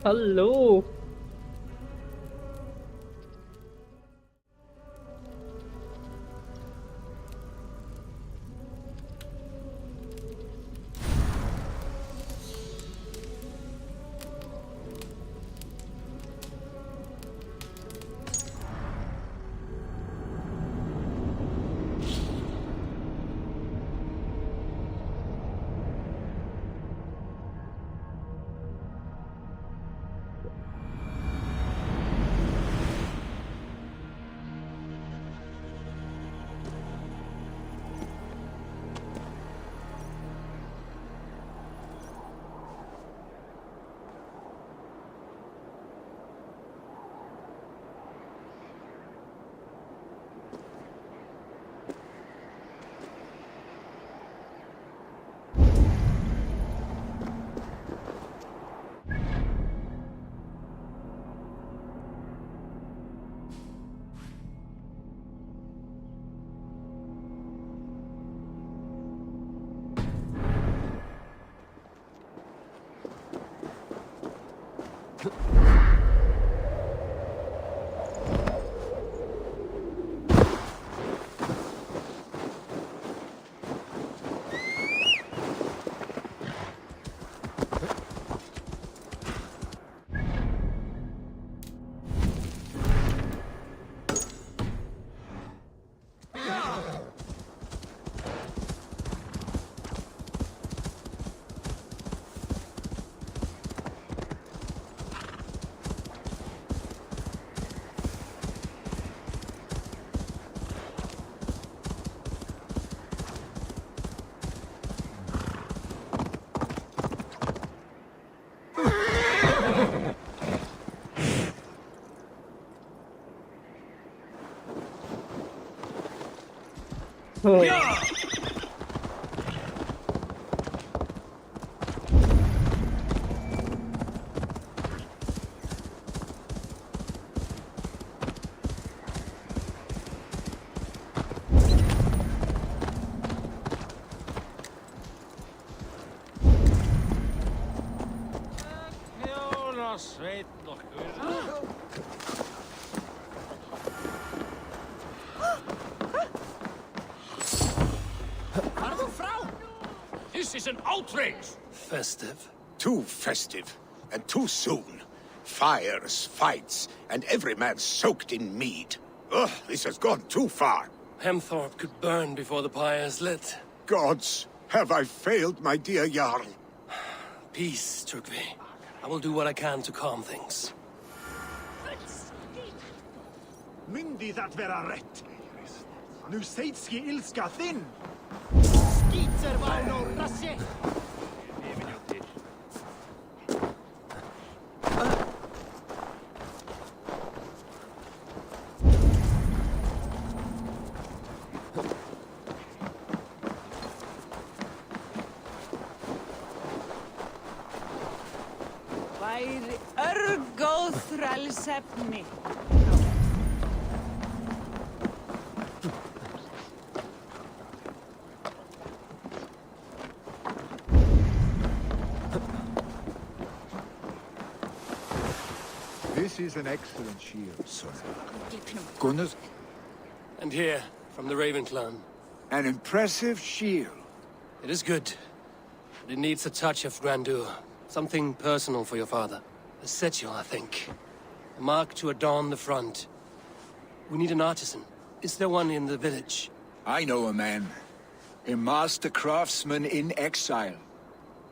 Hello. Oh. This is an outrage! Festive. Too festive, and too soon. Fires, fights, and every man soaked in mead. Ugh, this has gone too far. Hemthorpe could burn before the pyre is lit. Gods, have I failed my dear Jarl? Peace, Turkvi. I will do what I can to calm things. Myndi that vera rätt. Nu sejdski ilska thin. Skitservano rasse. Væri örgóð þrælsefni. This is an excellent shield, son. Goodness, And here, from the Raven clan. an impressive shield. It is good, but it needs a touch of grandeur. Something personal for your father. A setchel, I think. A mark to adorn the front. We need an artisan. Is there one in the village? I know a man. A master craftsman in exile.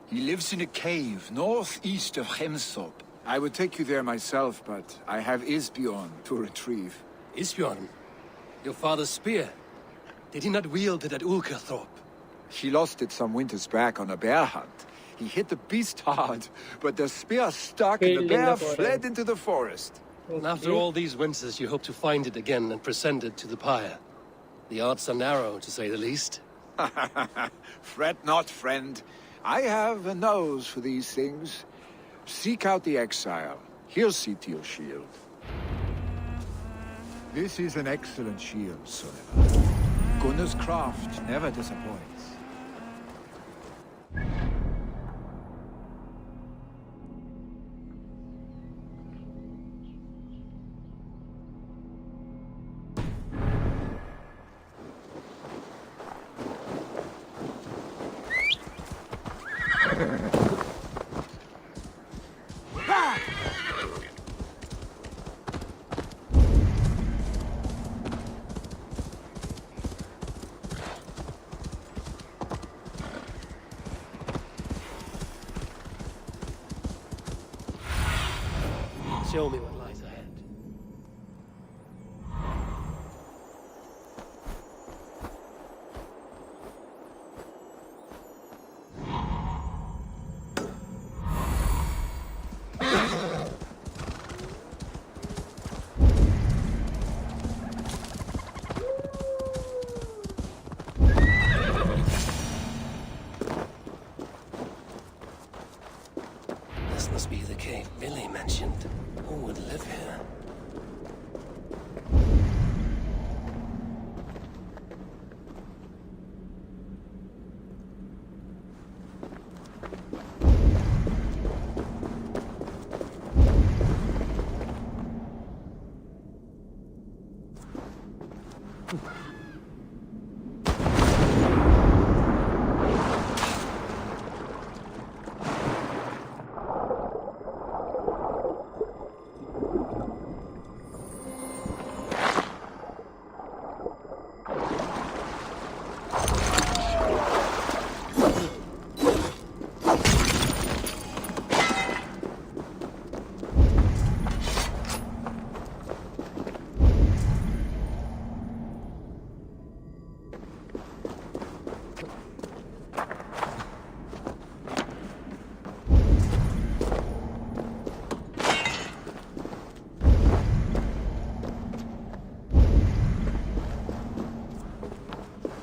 He lives in a cave northeast of Hemthorpe. I would take you there myself, but I have Isbjorn to retrieve. Isbjorn? Your father's spear? Did he not wield it at Ulkerthorpe? He lost it some winters back on a bear hunt. He hit the beast hard, but the spear stuck and the bear fled into the forest. And after all these winters, you hope to find it again and present it to the pyre. The odds are narrow, to say the least. Fret not, friend. I have a nose for these things. Seek out the exile. He'll see to your shield. This is an excellent shield, son. Gunnar's craft never disappoints. Show me what lies ahead. This must be the cave Billy mentioned. Who would live here?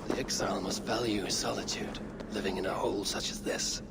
The exile must value his solitude, living in a hole such as this.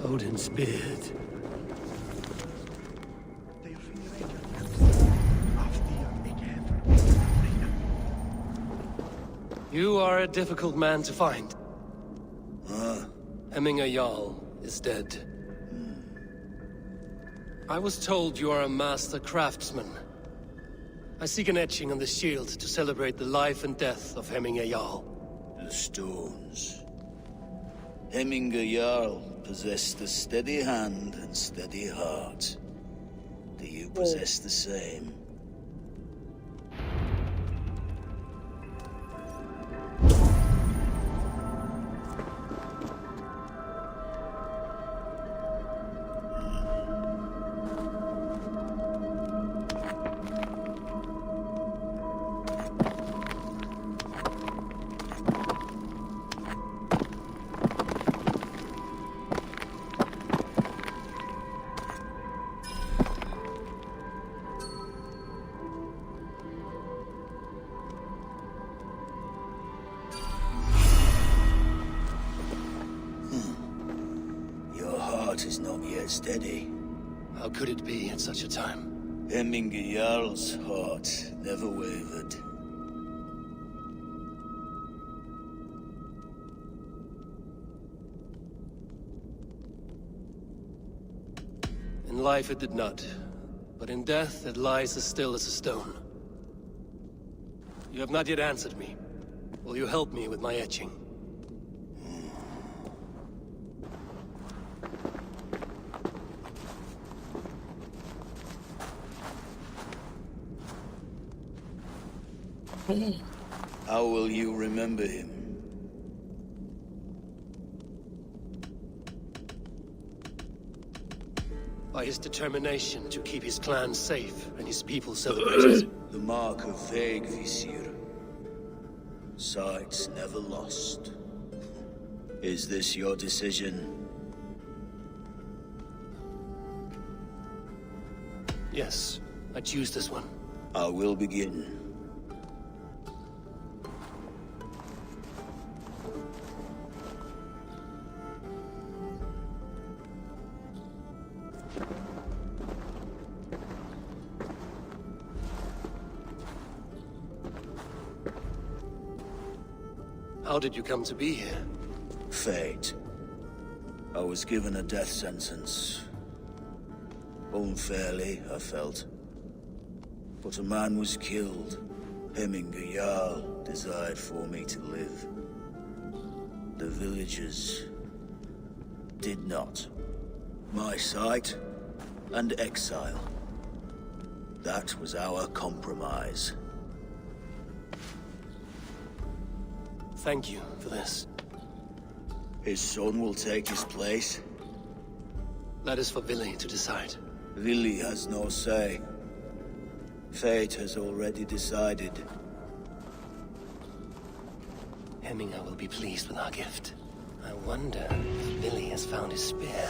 Odin's beard. You are a difficult man to find. Hemminger Jarl is dead. I was told you are a master craftsman. I seek an etching on the shield to celebrate the life and death of Hemminger Jarl. The stones. Hemminger Jarl possessed a steady hand and steady heart. Do you possess the same? Is not yet steady. How could it be at such a time? Hemminger Jarl's heart never wavered. In life it did not, but in death it lies as still as a stone. You have not yet answered me. Will you help me with my etching? How will you remember him? By his determination to keep his clan safe and his people celebrated. The mark of vague Visir. Sights never lost. Is this your decision? Yes, I choose this one. I will begin. How did you come to be here? Fate. I was given a death sentence. Unfairly, I felt. But a man was killed. Hemminger Jarl desired for me to live. The villagers did not. My sight and exile. That was our compromise. Thank you for this. His son will take his place. That is for Villy to decide. Villy has no say. Fate has already decided. Hemminger will be pleased with our gift. I wonder if Villy has found his spear.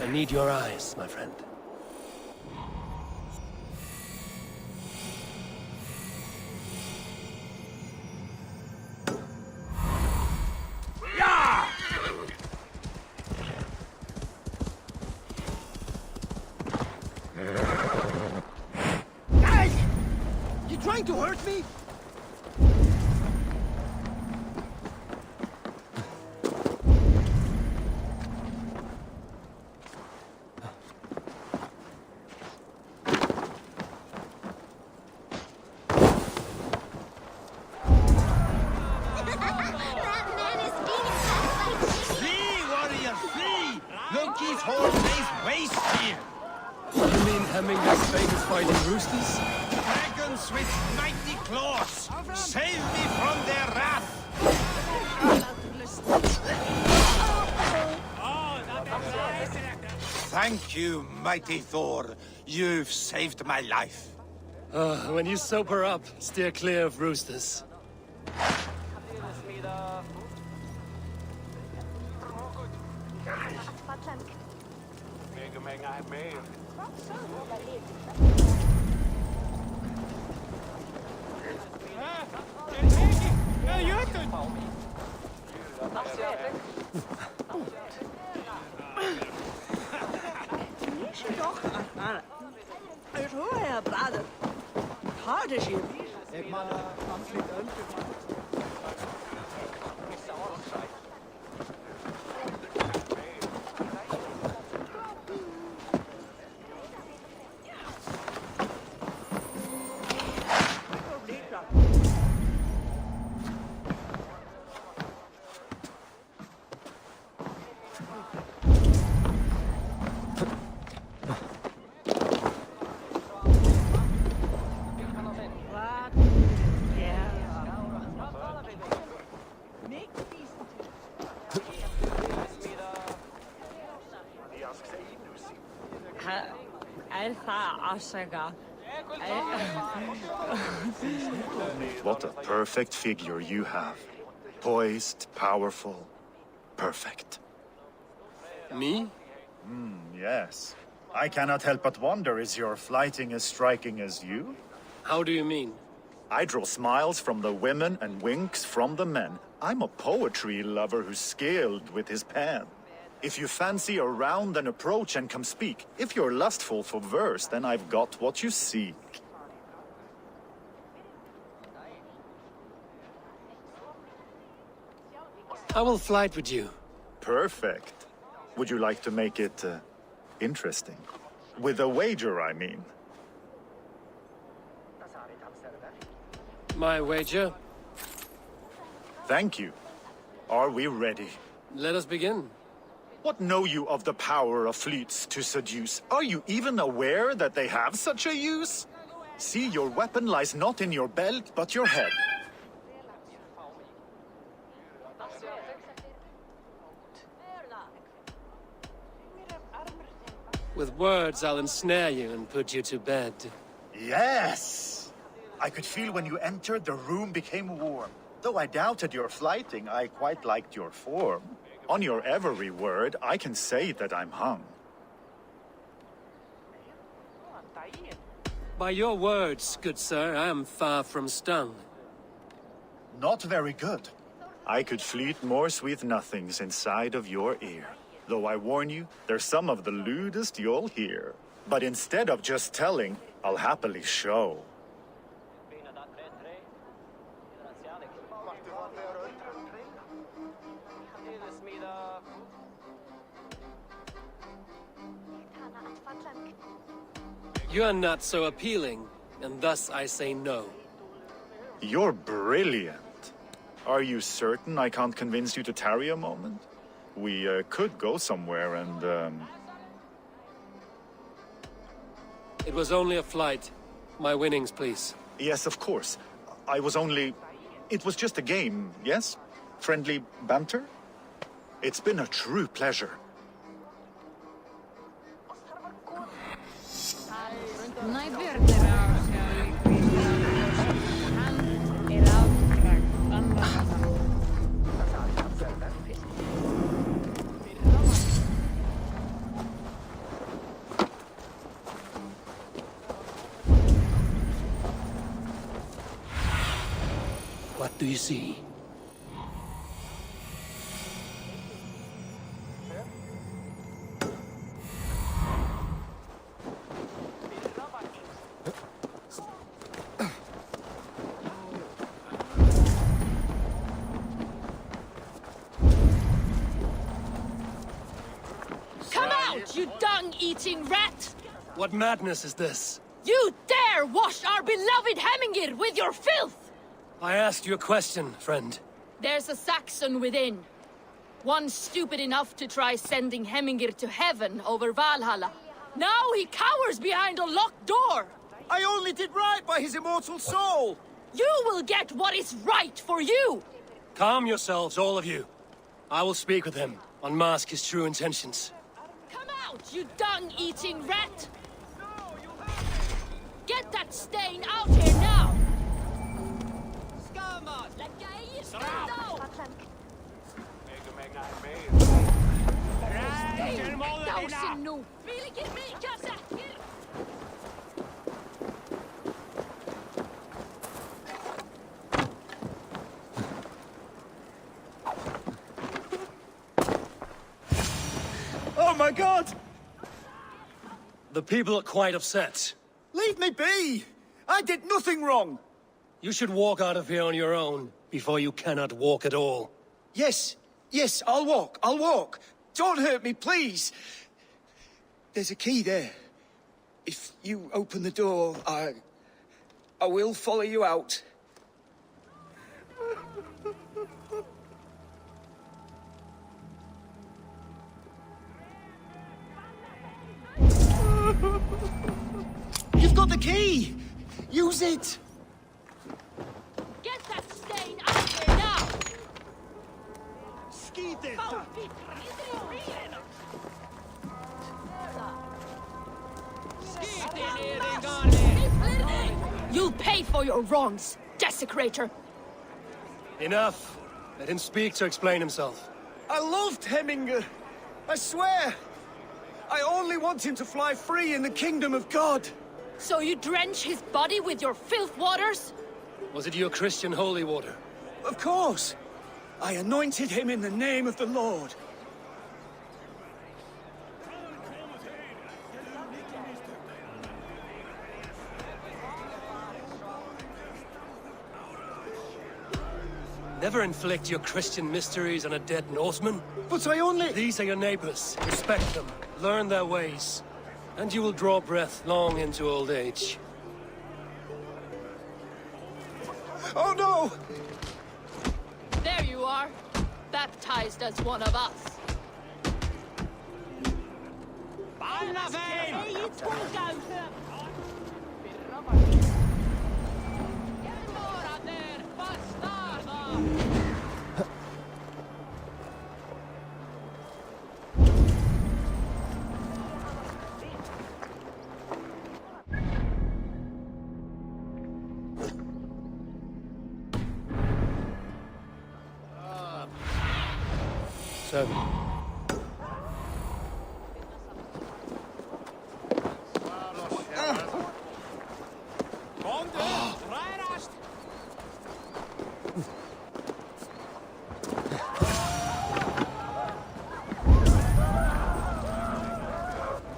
I need your eyes, my friend. Guys! You trying to hurt me? Loki's whole day's waste here! You mean Hemminger's famous fighting roosters? Dragons with mighty claws! Save me from their wrath! Thank you, mighty Thor. You've saved my life. When you sober up, steer clear of roosters. What a perfect figure you have. Poised, powerful, perfect. Me? Yes. I cannot help but wonder, is your flighting as striking as you? How do you mean? I draw smiles from the women and winks from the men. I'm a poetry lover who's skilled with his pen. If you fancy a round, then approach and come speak. If you're lustful for verse, then I've got what you seek. I will flight with you. Perfect. Would you like to make it interesting? With a wager, I mean. My wager? Thank you. Are we ready? Let us begin. What know you of the power of fleets to seduce? Are you even aware that they have such a use? See, your weapon lies not in your belt, but your head. With words, I'll ensnare you and put you to bed. Yes! I could feel when you entered, the room became warm. Though I doubted your flighting, I quite liked your form. On your every word, I can say that I'm hung. By your words, good sir, I am far from stung. Not very good. I could fleet more sweet nothings inside of your ear. Though I warn you, they're some of the lewdest you'll hear. But instead of just telling, I'll happily show. You are not so appealing, and thus I say no. You're brilliant. Are you certain I can't convince you to tarry a moment? We could go somewhere and, It was only a flight. My winnings, please. Yes, of course. I was only... It was just a game, yes? Friendly banter? It's been a true pleasure. do you see? Come out, you dung-eating rat! What madness is this? You dare wash our beloved Hemmingir with your filth! I asked you a question, friend. There's a Saxon within. One stupid enough to try sending Hemmingir to heaven over Valhalla. Now he cowers behind a locked door! I only did right by his immortal soul! You will get what is right for you! Calm yourselves, all of you. I will speak with him, unmask his true intentions. Come out, you dung-eating rat! Get that stain out here now! Oh my god! The people are quite upset. Leave me be! I did nothing wrong! You should walk out of here on your own, before you cannot walk at all. Yes, yes, I'll walk. Don't hurt me, please! There's a key there. If you open the door, I will follow you out. You've got the key! Use it! Get that stain out here now! You'll pay for your wrongs, desecrator! Enough. Let him speak to explain himself. I loved Hemminger. I swear. I only want him to fly free in the kingdom of God. So you drench his body with your filth waters? Was it your Christian holy water? Of course. I anointed him in the name of the Lord. Never inflict your Christian mysteries on a dead Norseman. But I only... These are your neighbors. Respect them. Learn their ways. And you will draw breath long into old age. Oh no! There you are. Baptized as one of us. Seven.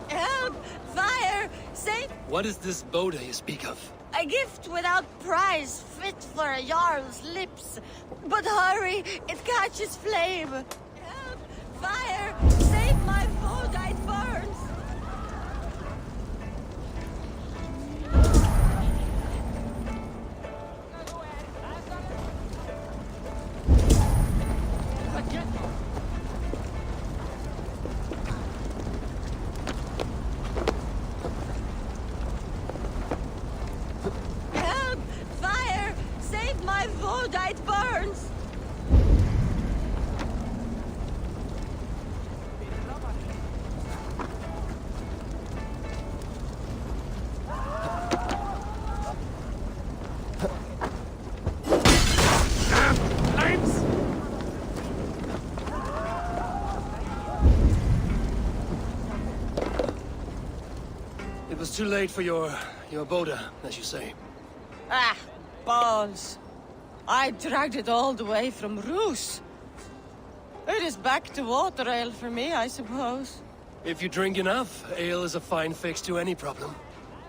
Help! Fire! Save! What is this Boda you speak of? A gift without price, fit for a Jarl's lips. But hurry, it catches flame. Help! Fire! Save my food, it burns! Help! Fire! Save my food, it burns! It was too late for your Boda, as you say. Ah, balls. I dragged it all the way from Roos. It is back to water ale for me, I suppose. If you drink enough, ale is a fine fix to any problem.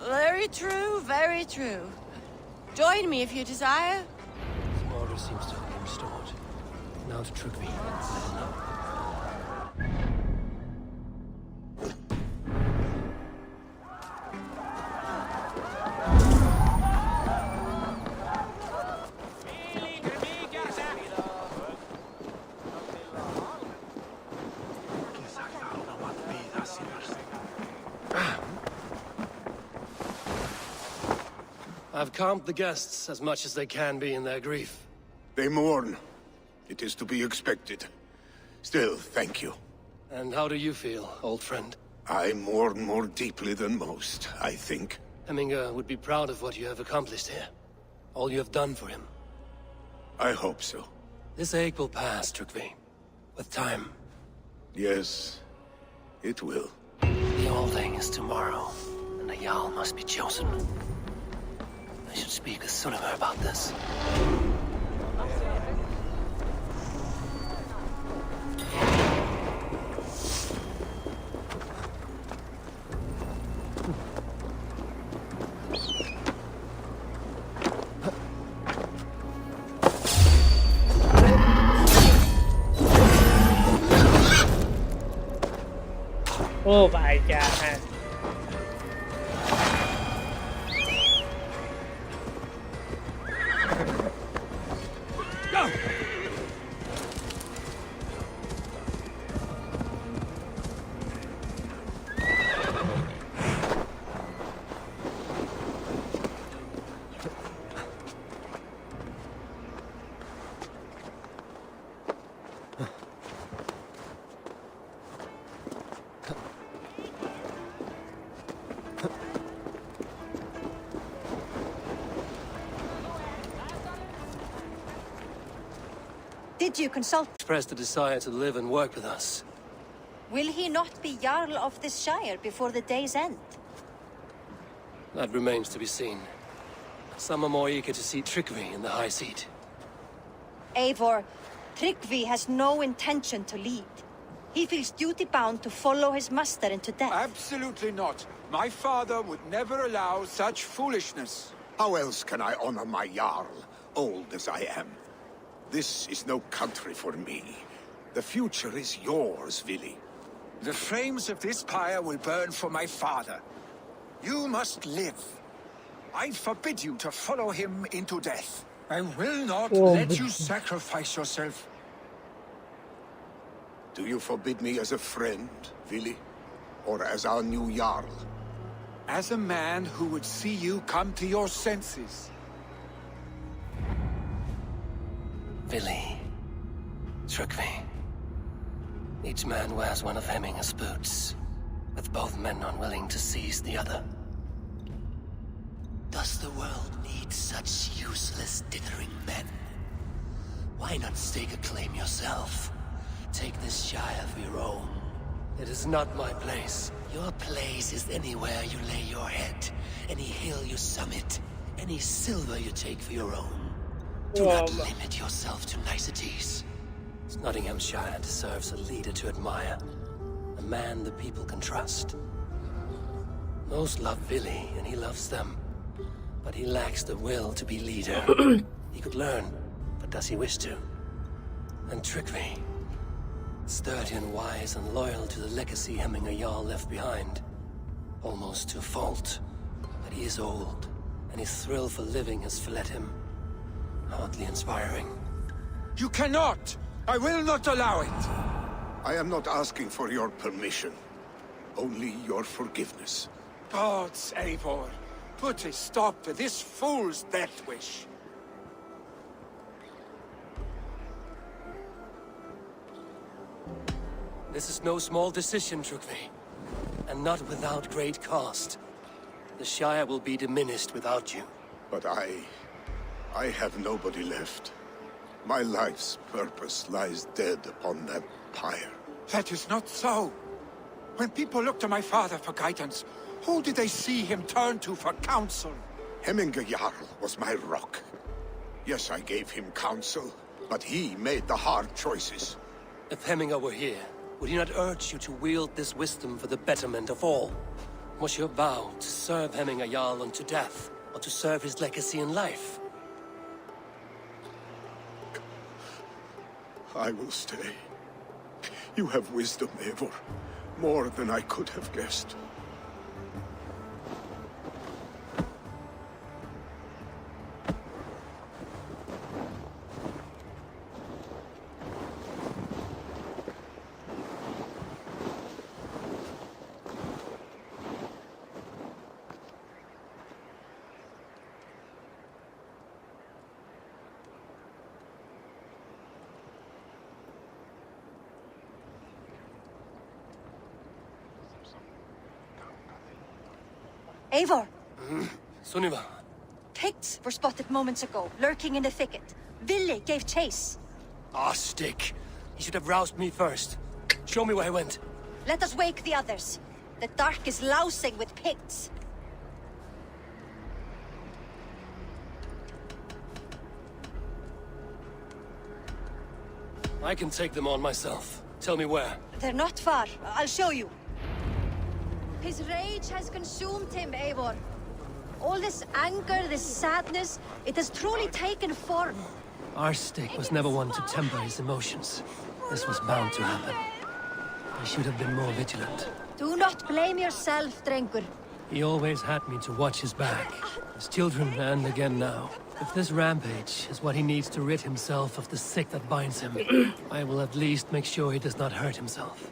Very true, very true. Join me if you desire. Some order seems to have been restored. Now to trick me. I've calmed the guests as much as they can be in their grief. They mourn. It is to be expected. Still, thank you. And how do you feel, old friend? I mourn more deeply than most, I think. Hemminger would be proud of what you have accomplished here. All you have done for him. I hope so. This ache will pass, Trygve. With time. Yes, it will. The Alding is tomorrow, and a Jarl must be chosen. I should speak with Sunnema about this. Oh my god. Did you consult? Expressed a desire to live and work with us. Will he not be Jarl of this Shire before the day's end? That remains to be seen. Some are more eager to see Trygve in the high seat. Eivor, Trygve has no intention to lead. He feels duty-bound to follow his master into death. Absolutely not. My father would never allow such foolishness. How else can I honor my Jarl, old as I am? This is no country for me. The future is yours, Vili. The flames of this pyre will burn for my father. You must live. I forbid you to follow him into death. I will not let you sacrifice yourself. Do you forbid me as a friend, Vili? Or as our new Jarl? As a man who would see you come to your senses. Vili. Trygve. Each man wears one of Hemminger's boots, with both men unwilling to seize the other. Does the world need such useless, dithering men? Why not stake a claim yourself? Take this Shire for your own. It is not my place. Your place is anywhere you lay your head, any hill you summit, any silver you take for your own. Do not limit yourself to niceties. Nottinghamshire deserves a leader to admire, a man the people can trust. Most love Vili, and he loves them, but he lacks the will to be leader. He could learn, but does he wish to? And Trygve, sturdy and wise and loyal to the legacy Hemminger Jarl left behind, almost to a fault. But he is old, and his thrill for living has fled him. Hardly inspiring. You cannot! I will not allow it! I am not asking for your permission. Only your forgiveness. Gods, Eivor, put a stop to this fool's death wish. This is no small decision, Trygve. And not without great cost. The Shire will be diminished without you. But I have nobody left. My life's purpose lies dead upon that pyre. That is not so. When people look to my father for guidance, who did they see him turn to for counsel? Hemminger Jarl was my rock. Yes, I gave him counsel, but he made the hard choices. If Hemminger were here, would he not urge you to wield this wisdom for the betterment of all? Was your vow to serve Hemminger Jarl unto death, or to serve his legacy in life? I will stay. You have wisdom, Eivor. More than I could have guessed. Eivor! Sunniva. Picts were spotted moments ago, lurking in the thicket. Ville gave chase. Ah, stick. He should have roused me first. Show me where he went. Let us wake the others. The dark is lousing with Picts. I can take them on myself. Tell me where. They're not far. I'll show you. His rage has consumed him, Eivor. All this anger, this sadness, it has truly taken form. Our stick was never one to temper his emotions. This was bound to happen. I should have been more vigilant. Do not blame yourself, Drengur. He always had me to watch his back. As children, and again now. If this rampage is what he needs to rid himself of the sick that binds him, I will at least make sure he does not hurt himself.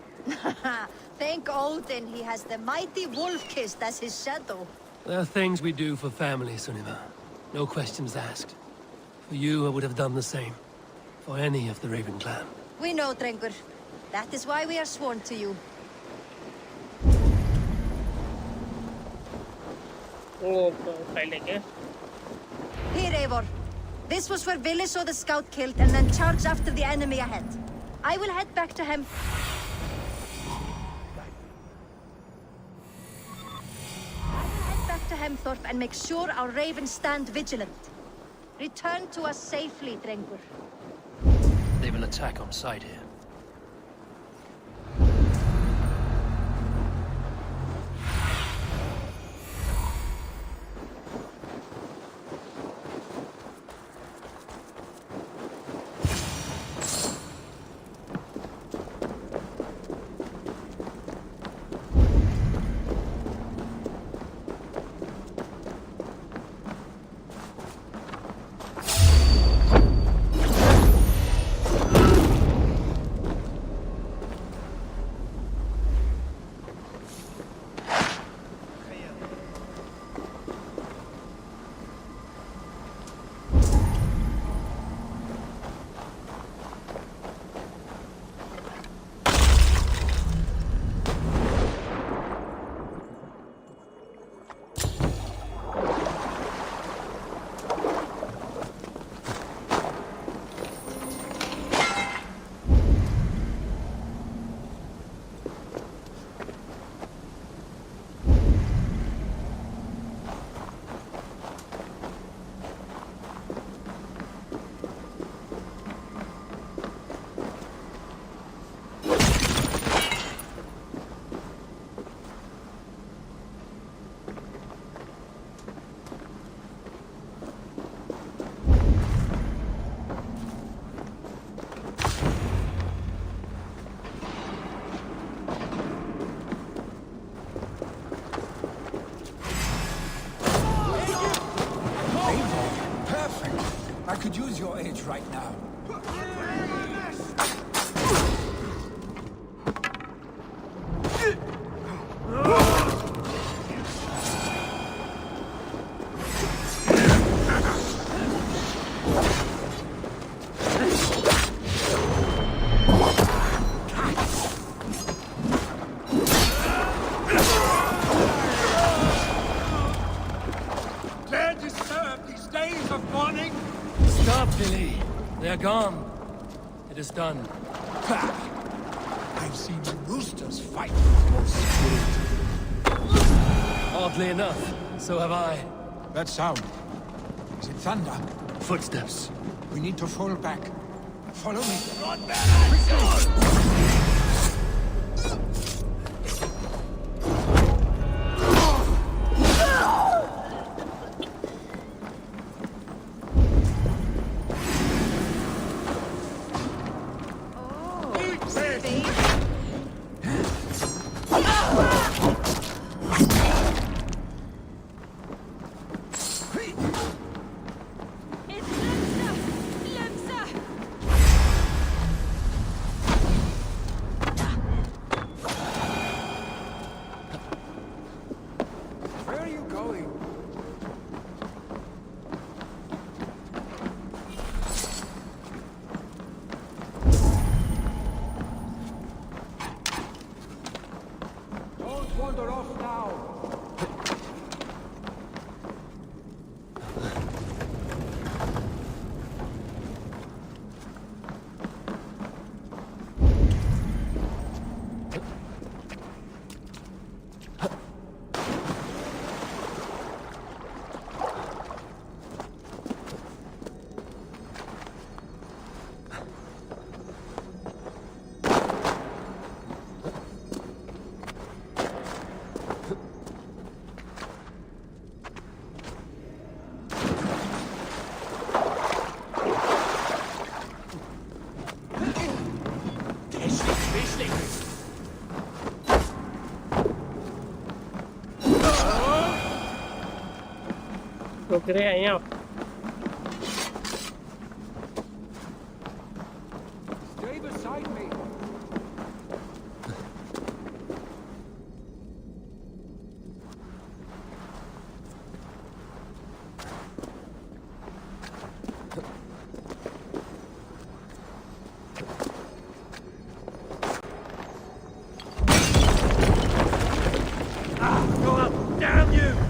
Thank Odin he has the mighty Wolf-Kissed as his shadow. There are things we do for family, Sunniva. No questions asked. For you, I would have done the same. For any of the Raven clan. We know, Drengur. That is why we are sworn to you. Oh, pहले क्या? Here, Eivor. This was where Ville saw the scout killed and then charged after the enemy ahead. I will head back to him. To Hemthorpe and make sure our ravens stand vigilant. Return to us safely, Drengur. They will attack on sight here. could use your age right now. Gone. It is done. Bah! I've seen roosters fight with more spirit. Oddly enough, so have I. That sound. Is it thunder? Footsteps. We need to fall back. Follow me. Where are you going? Don't wander off now. रुक रहे हैं यहाँ Stay beside me. Go up! Damn you!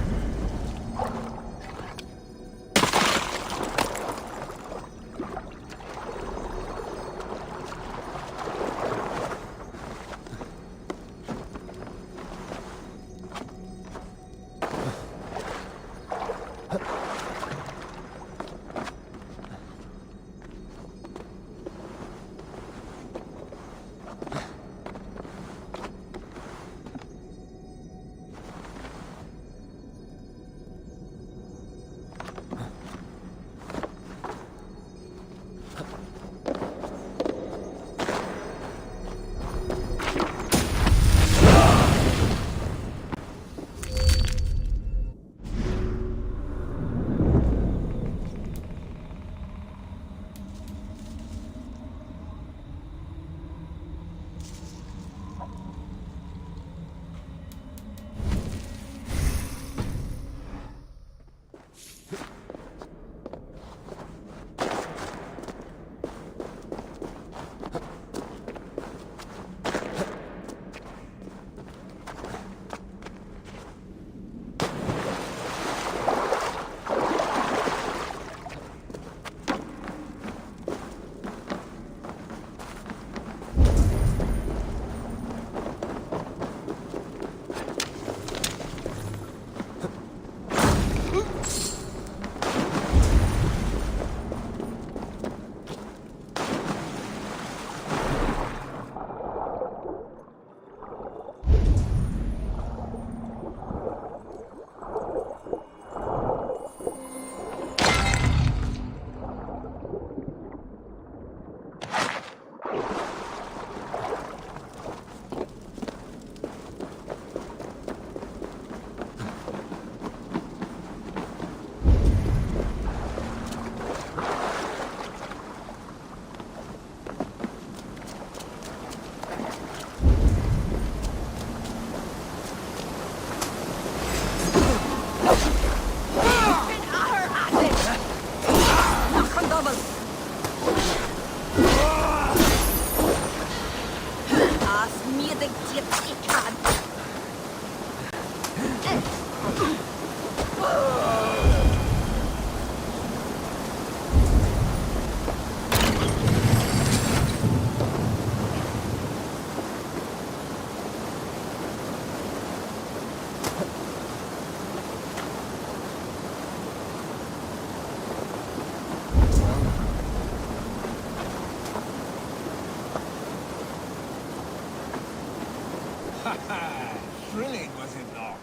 Thrilling, was it not?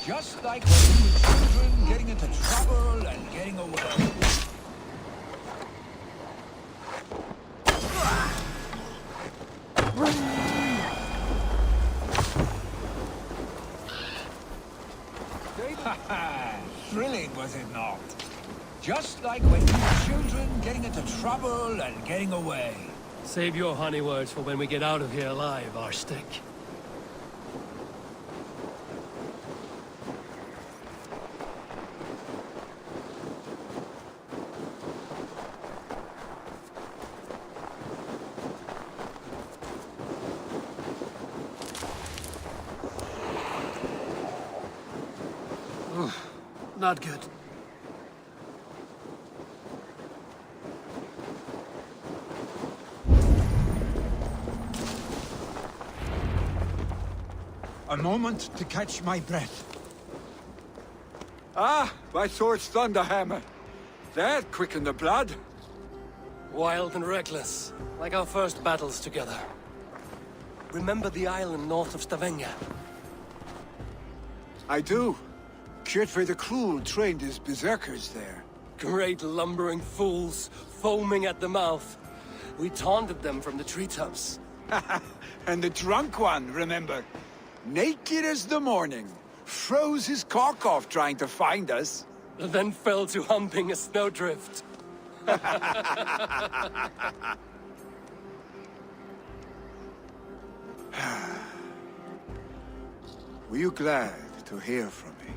Just like when we were children, getting into trouble and getting away. Thrilling, was it not? Just like when we were children, getting into trouble and getting away. Save your honey words for when we get out of here alive, our stick. Not good. A moment to catch my breath. Ah, my sword's thunderhammer. That quickened the blood. Wild and reckless, like our first battles together. Remember the island north of Stavanger? I do. Kjotve the Cruel trained his berserkers there. Great lumbering fools, foaming at the mouth. We taunted them from the treetops. And the drunk one, remember? Naked as the morning. Froze his cock off trying to find us. Then fell to humping a snowdrift. Were you glad to hear from me?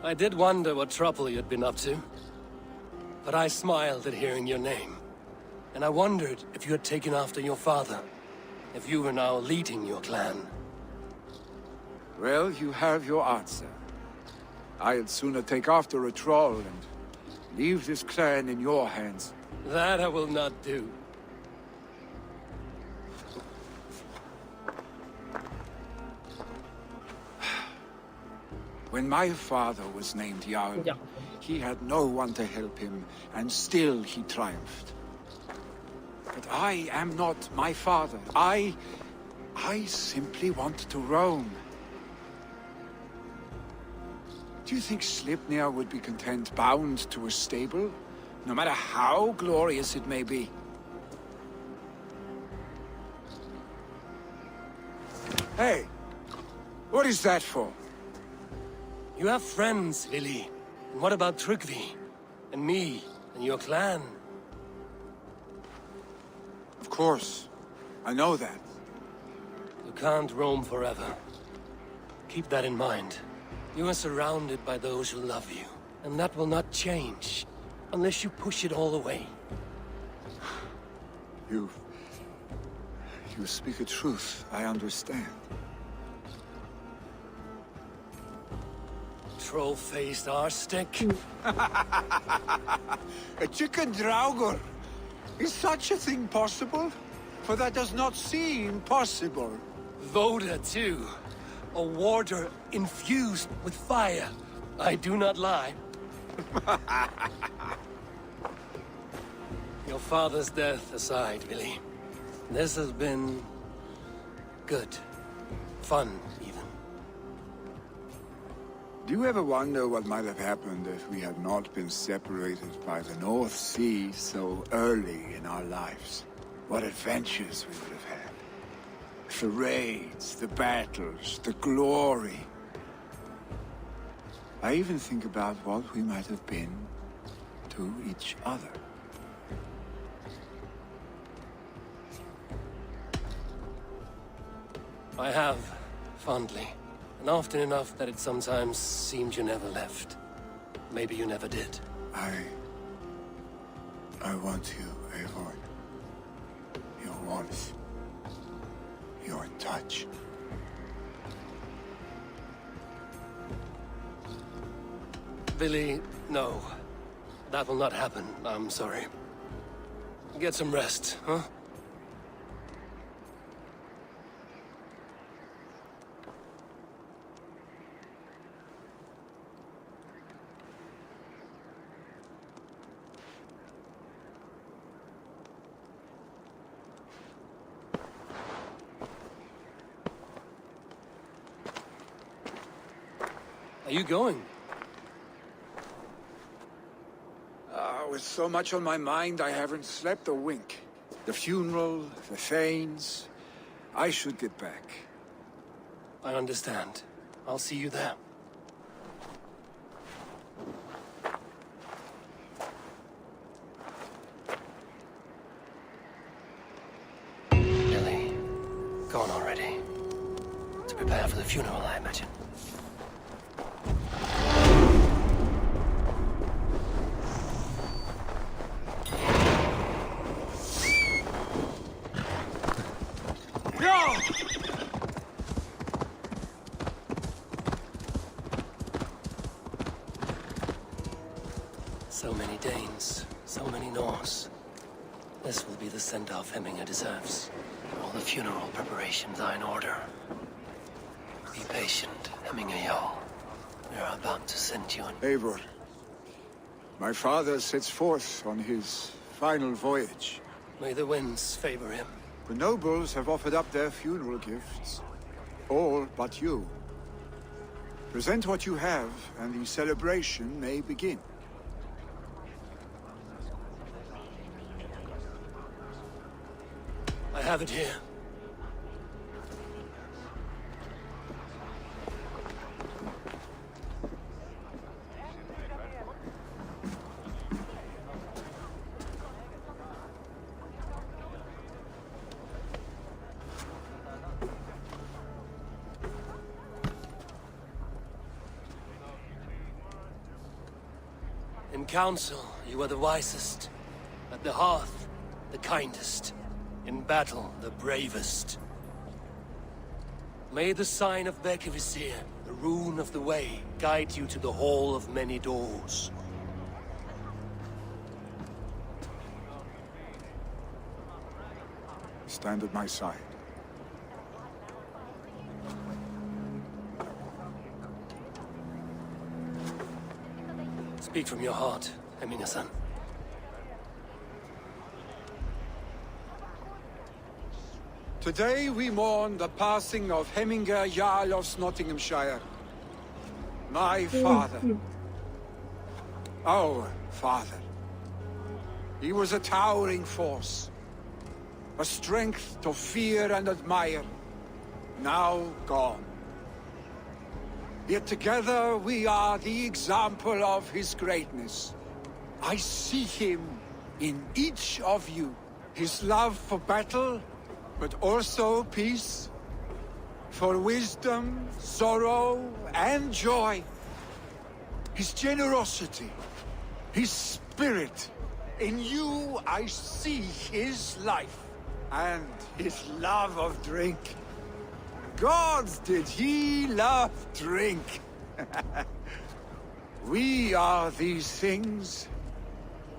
I did wonder what trouble you'd been up to. But I smiled at hearing your name. And I wondered if you had taken after your father. If you were now leading your clan. Well, you have your answer. I'd sooner take after a troll and leave this clan in your hands. That I will not do. When my father was named Jarl, he had no one to help him, and still he triumphed. But I am not my father. I simply want to roam. Do you think Sleipnir would be content bound to a stable, no matter how glorious it may be? Hey, what is that for? You have friends, Vili. And what about Tryggvi? And me? And your clan? Of course. I know that. You can't roam forever. Keep that in mind. You are surrounded by those who love you. And that will not change. Unless you push it all away. You speak a truth. I understand. Troll-faced arse-stick. A chicken draugur. Is such a thing possible? For that does not seem possible. Dodia, too. A warder infused with fire. I do not lie. Your father's death aside, Vili. This has been... good. Fun, even. Do you ever wonder what might have happened if we had not been separated by the North Sea so early in our lives? What adventures we would have had. The raids, the battles, the glory. I even think about what we might have been to each other. I have, fondly. And often enough that it sometimes seemed you never left. Maybe you never did. I want you, Eivor. Your warmth. Your touch. Vili, no. That will not happen. I'm sorry. Get some rest, huh? Are you going? With so much on my mind, I haven't slept a wink. The funeral, the Thanes. I should get back. I understand. I'll see you there. Billy, gone already. To prepare for the funeral, I imagine. So many Danes, so many Norse. This will be the send-off Hemminger deserves. All the funeral preparations are in order. Be patient, Hemminger Jarl. We are about to send you an... Eivor, my father sets forth on his final voyage. May the winds favor him. The nobles have offered up their funeral gifts. All but you. Present what you have, and the celebration may begin. I have it here. In council, you are the wisest. At the hearth, the kindest. In battle, the bravest. May the sign of Bekevisir, the rune of the way, guide you to the Hall of Many Doors. Stand at my side. Speak from your heart, Hemminger-san. Today we mourn the passing of Hemminger Jarl of Nottinghamshire. My father. Our father. He was a towering force. A strength to fear and admire. Now gone. Yet together we are the example of his greatness. I see him in each of you. His love for battle, but also peace. For wisdom, sorrow, and joy. His generosity, his spirit. In you I see his life. And his love of drink. Gods, did he love drink! We are these things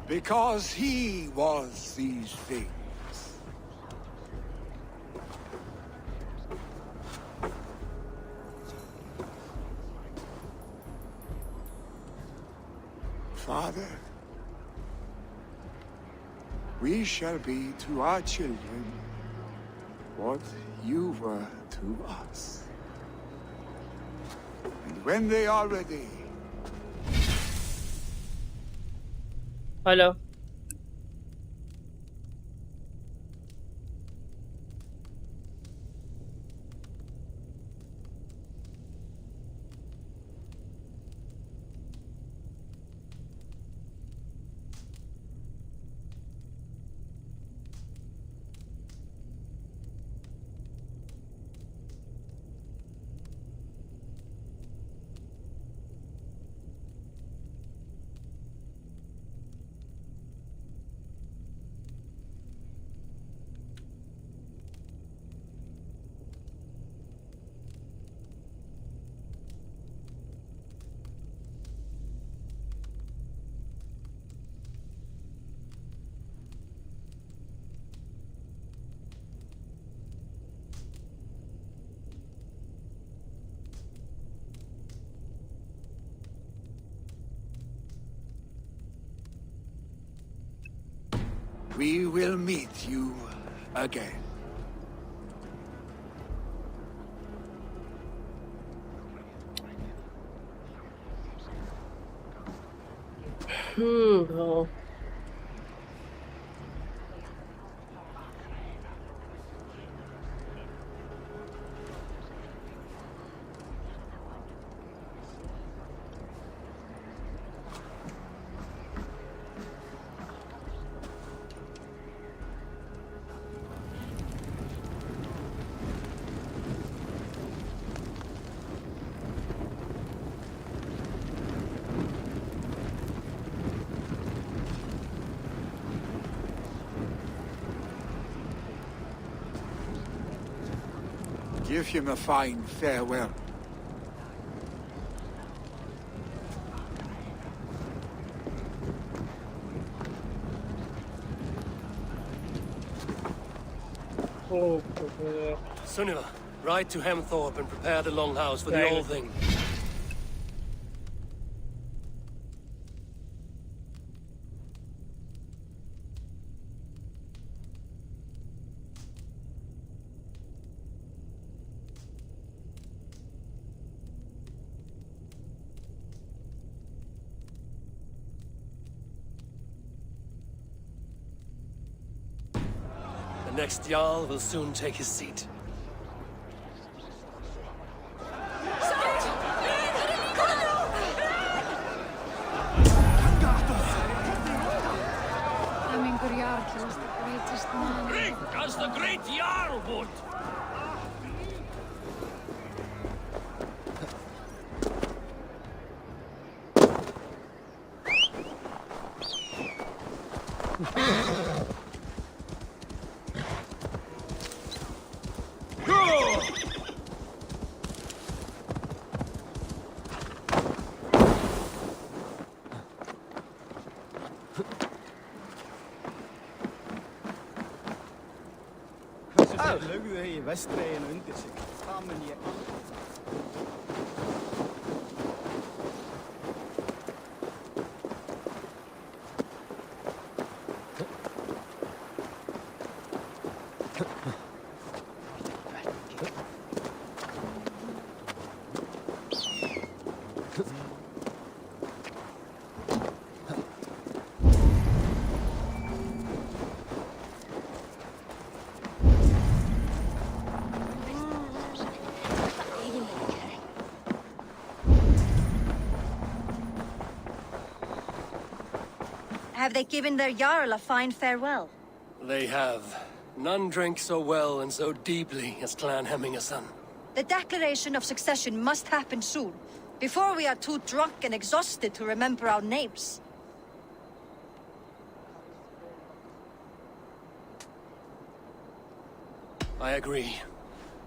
because he was these things. Father, we shall be to our children what you were to us. And when they are ready... Hello. We will meet you again. Ja. Give him a fine farewell. Sunniva, ride to Hemthorpe and prepare the longhouse for the old thing. The next Jarl will soon take his seat. Hemingur Jarl was the greatest man. Drink as the great Jarl would! Lögðu eigi vestregin undir sig. Það mun ég Have they given their Jarl a fine farewell? They have. None drink so well and so deeply as Clan Hemmingerson. The declaration of succession must happen soon, before we are too drunk and exhausted to remember our names. I agree.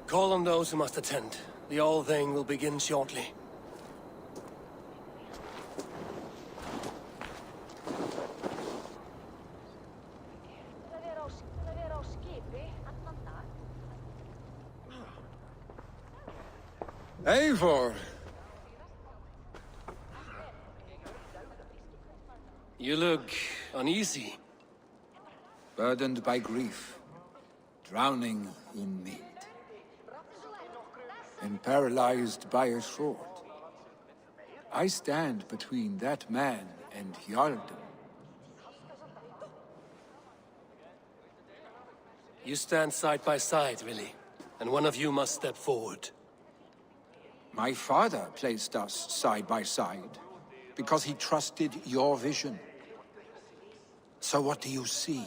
Call on those who must attend. The old thing will begin shortly. Eivor! You look uneasy. Burdened by grief, drowning in mead, and paralyzed by a sword. I stand between that man and Jarldom. You stand side by side, really, and one of you must step forward. My father placed us side by side, because he trusted your vision. So what do you see?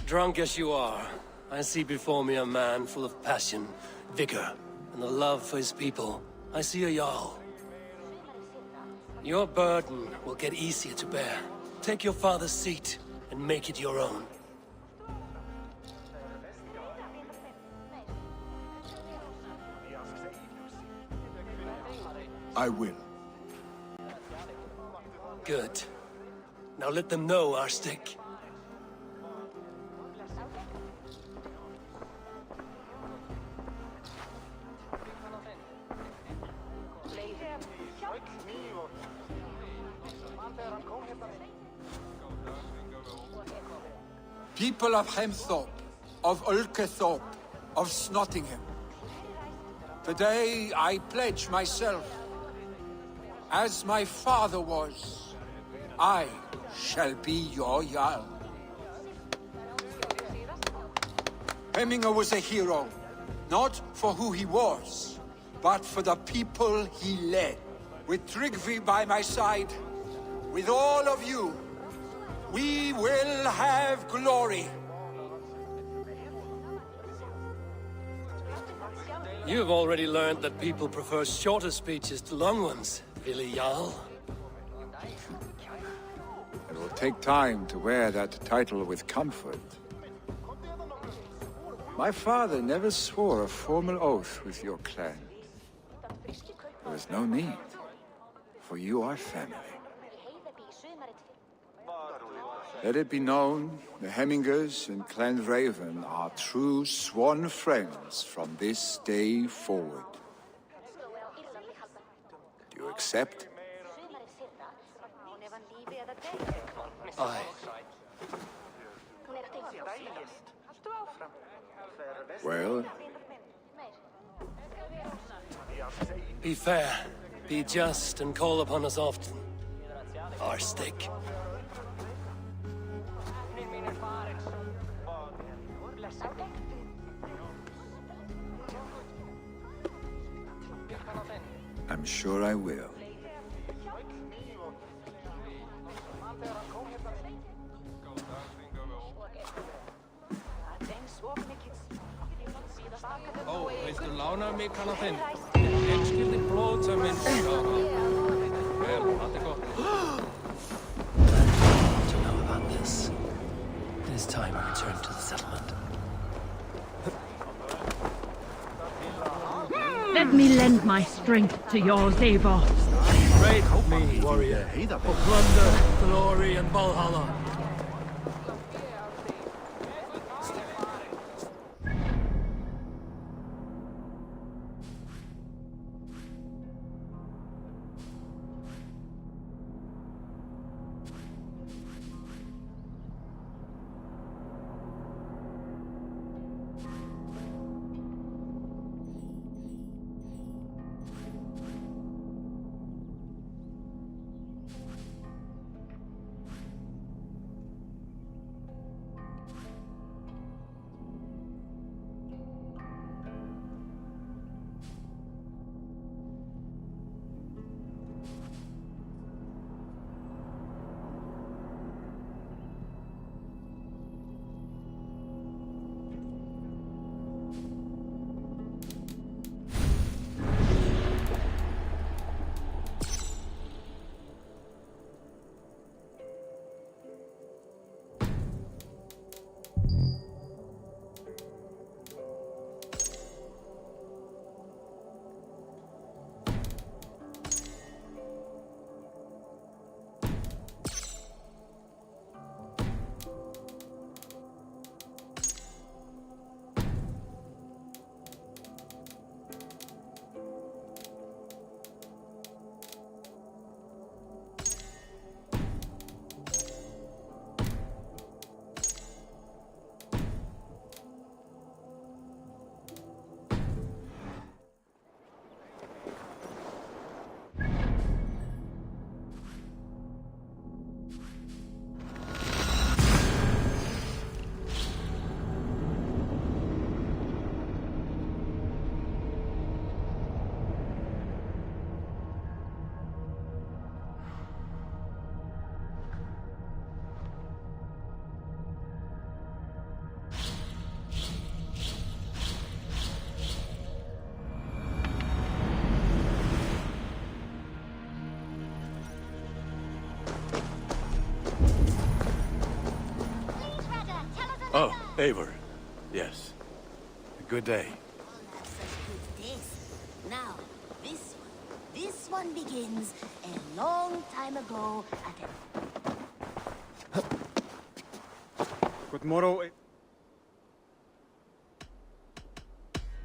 Drunk as you are, I see before me a man full of passion, vigor, and a love for his people. I see a Jarl. Your burden will get easier to bear. Take your father's seat and make it your own. I will. Good. Now let them know our stick. People of Hemthorpe, of Ulkethorpe, of Snottingham. Today I pledge myself, as my father was, I shall be your Jarl. Hemminger was a hero, not for who he was, but for the people he led. With Tryggvi by my side, with all of you, we will have glory. You've already learned that people prefer shorter speeches to long ones, Billy Jarl. It will take time to wear that title with comfort. My father never swore a formal oath with your clan. There is no need, for you are family. Let it be known, the Hemmingers and Clan Raven are true sworn friends from this day forward. Do you accept? Aye. Well, Be fair, be just, and call upon us often. Our stick. I'm sure I will. Oh, willst du Launa mig kalla þinn? Ég skildi blóð sem minn skána. Vel, það er gott. To know about this. It is time I return to the settlement. Let me lend my strength to yours, Eivor. Raid me, warrior, for plunder, glory, and Valhalla. Oh, Eivor. Yes. Good day. Now, this one begins a long time ago at Good morrow.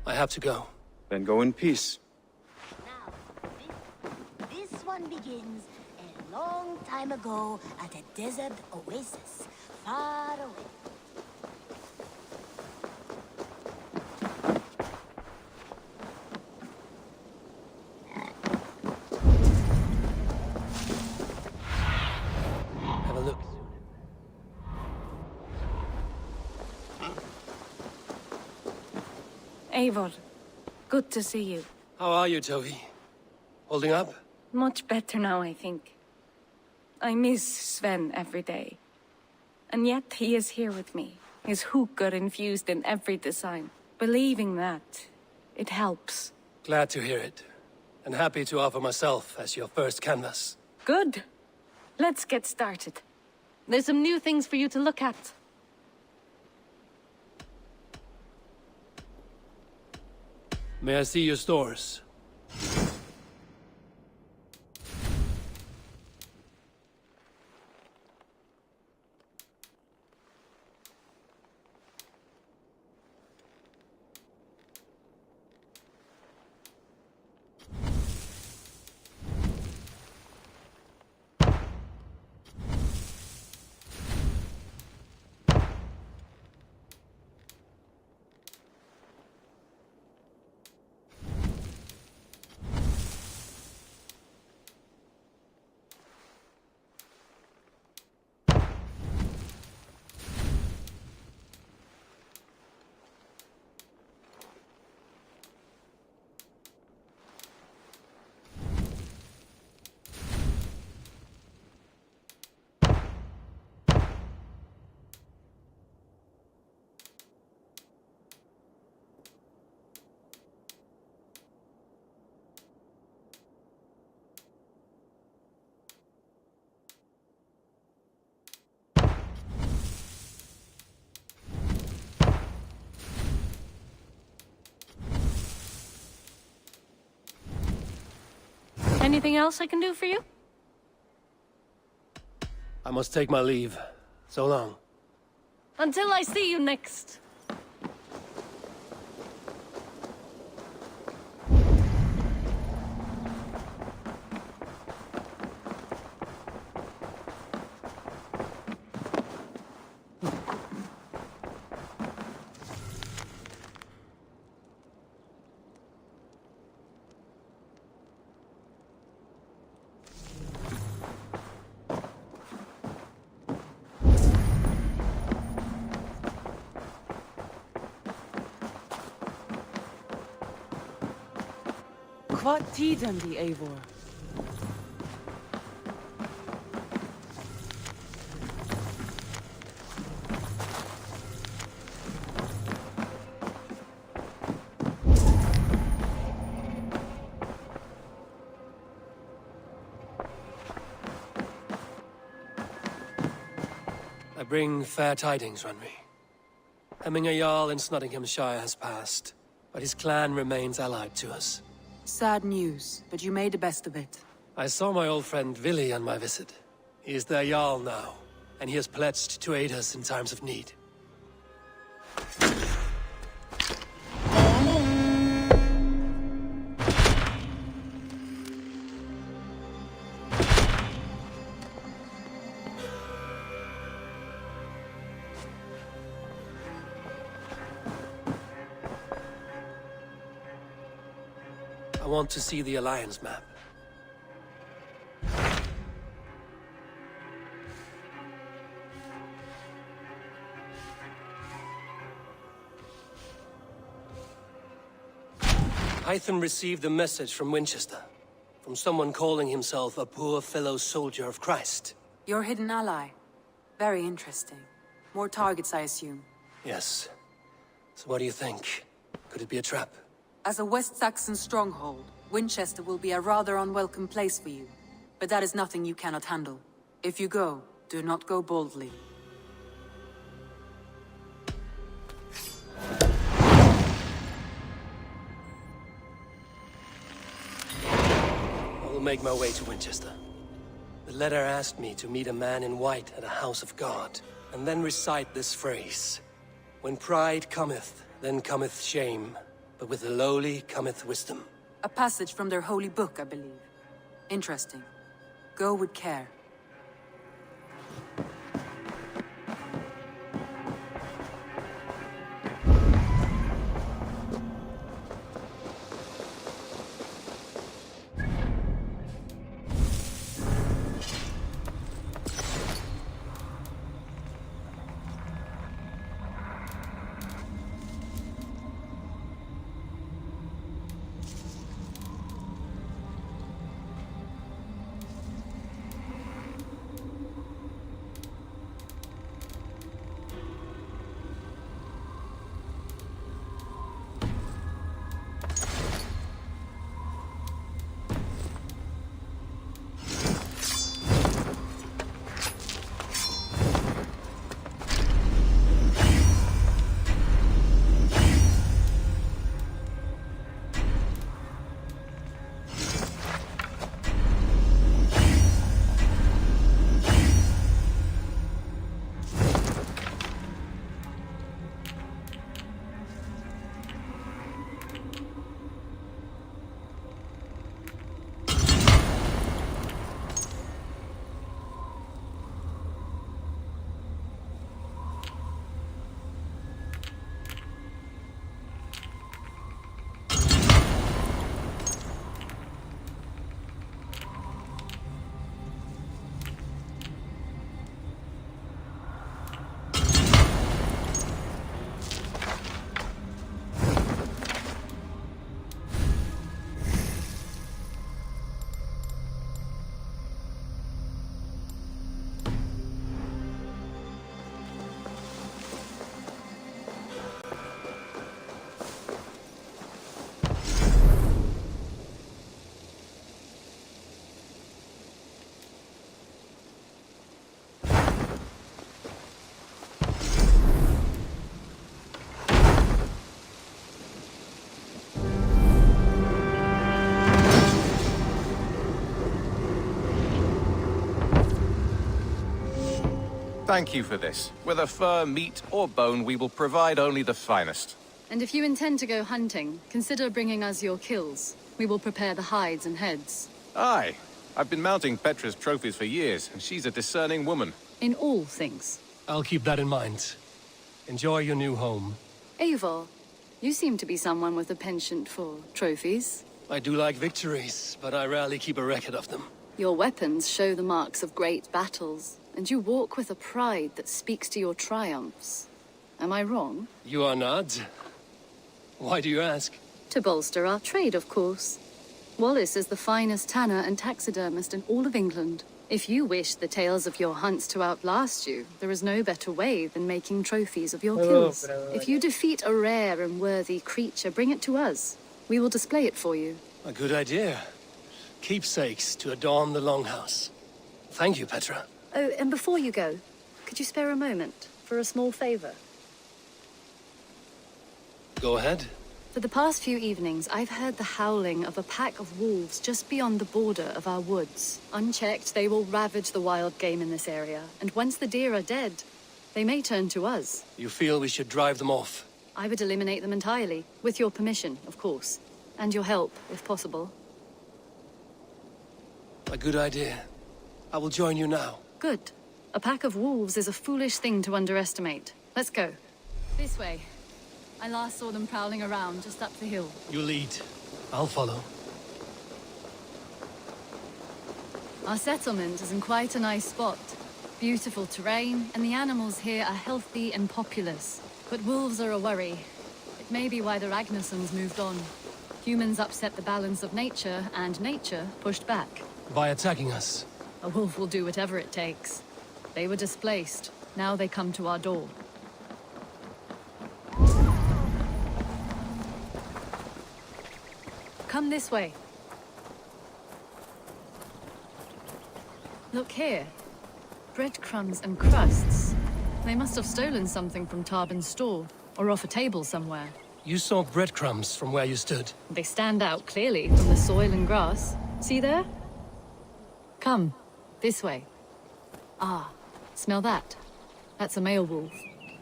I have to go. Then go in peace. Now, this one begins a long time ago at a desert oasis far away. Eivor, good to see you. How are you, Toby? Holding up? Much better now, I think. I miss Sven every day. And yet he is here with me, his hookah infused in every design. Believing that, it helps. Glad to hear it. And happy to offer myself as your first canvas. Good. Let's get started. There's some new things for you to look at. May I see your stores? Anything else I can do for you? I must take my leave. So long. Until I see you next. What tiden die Eivor? I bring fair tidings, Runry. Hemminger Jarl in Nottinghamshire has passed, but his clan remains allied to us. Sad news, but you made the best of it. I saw my old friend Willi on my visit. He is their Jarl now, and he has pledged to aid us in times of need. I want to see the Alliance map. Hytham received a message from Winchester, from someone calling himself a poor fellow soldier of Christ. Your hidden ally. Very interesting. More targets, I assume. Yes. So what do you think? Could it be a trap? As a West Saxon stronghold, Winchester will be a rather unwelcome place for you. But that is nothing you cannot handle. If you go, do not go boldly. I will make my way to Winchester. The letter asked me to meet a man in white at a house of God, and then recite this phrase. When pride cometh, then cometh shame, but with the lowly cometh wisdom. A passage from their holy book, I believe. Interesting. Go with care. Thank you for this. Whether fur, meat, or bone, we will provide only the finest. And if you intend to go hunting, consider bringing us your kills. We will prepare the hides and heads. Aye. I've been mounting Petra's trophies for years, and she's a discerning woman. In all things. I'll keep that in mind. Enjoy your new home. Eivor, you seem to be someone with a penchant for trophies. I do like victories, but I rarely keep a record of them. Your weapons show the marks of great battles, and you walk with a pride that speaks to your triumphs. Am I wrong? You are not. Why do you ask? To bolster our trade, of course. Wallace is the finest tanner and taxidermist in all of England. If you wish the tales of your hunts to outlast you, there is no better way than making trophies of your kills. If you defeat a rare and worthy creature, bring it to us. We will display it for you. A good idea. Keepsakes to adorn the longhouse. Thank you, Petra. Oh, and before you go, could you spare a moment for a small favor? Go ahead. For the past few evenings, I've heard the howling of a pack of wolves just beyond the border of our woods. Unchecked, they will ravage the wild game in this area, and once the deer are dead, they may turn to us. You feel we should drive them off? I would eliminate them entirely, with your permission, of course. And your help, if possible. A good idea. I will join you now. Good. A pack of wolves is a foolish thing to underestimate. Let's go. This way. I last saw them prowling around just up the hill. You lead. I'll follow. Our settlement is in quite a nice spot. Beautiful terrain, and the animals here are healthy and populous. But wolves are a worry. It may be why the Ragnarsons moved on. Humans upset the balance of nature, and nature pushed back. By attacking us? A wolf will do whatever it takes. They were displaced. Now they come to our door. Come this way. Look here. Breadcrumbs and crusts. They must have stolen something from Tarbin's store, or off a table somewhere. You saw breadcrumbs from where you stood. They stand out clearly from the soil and grass. See there? Come, this way. Ah, smell that? That's a male wolf,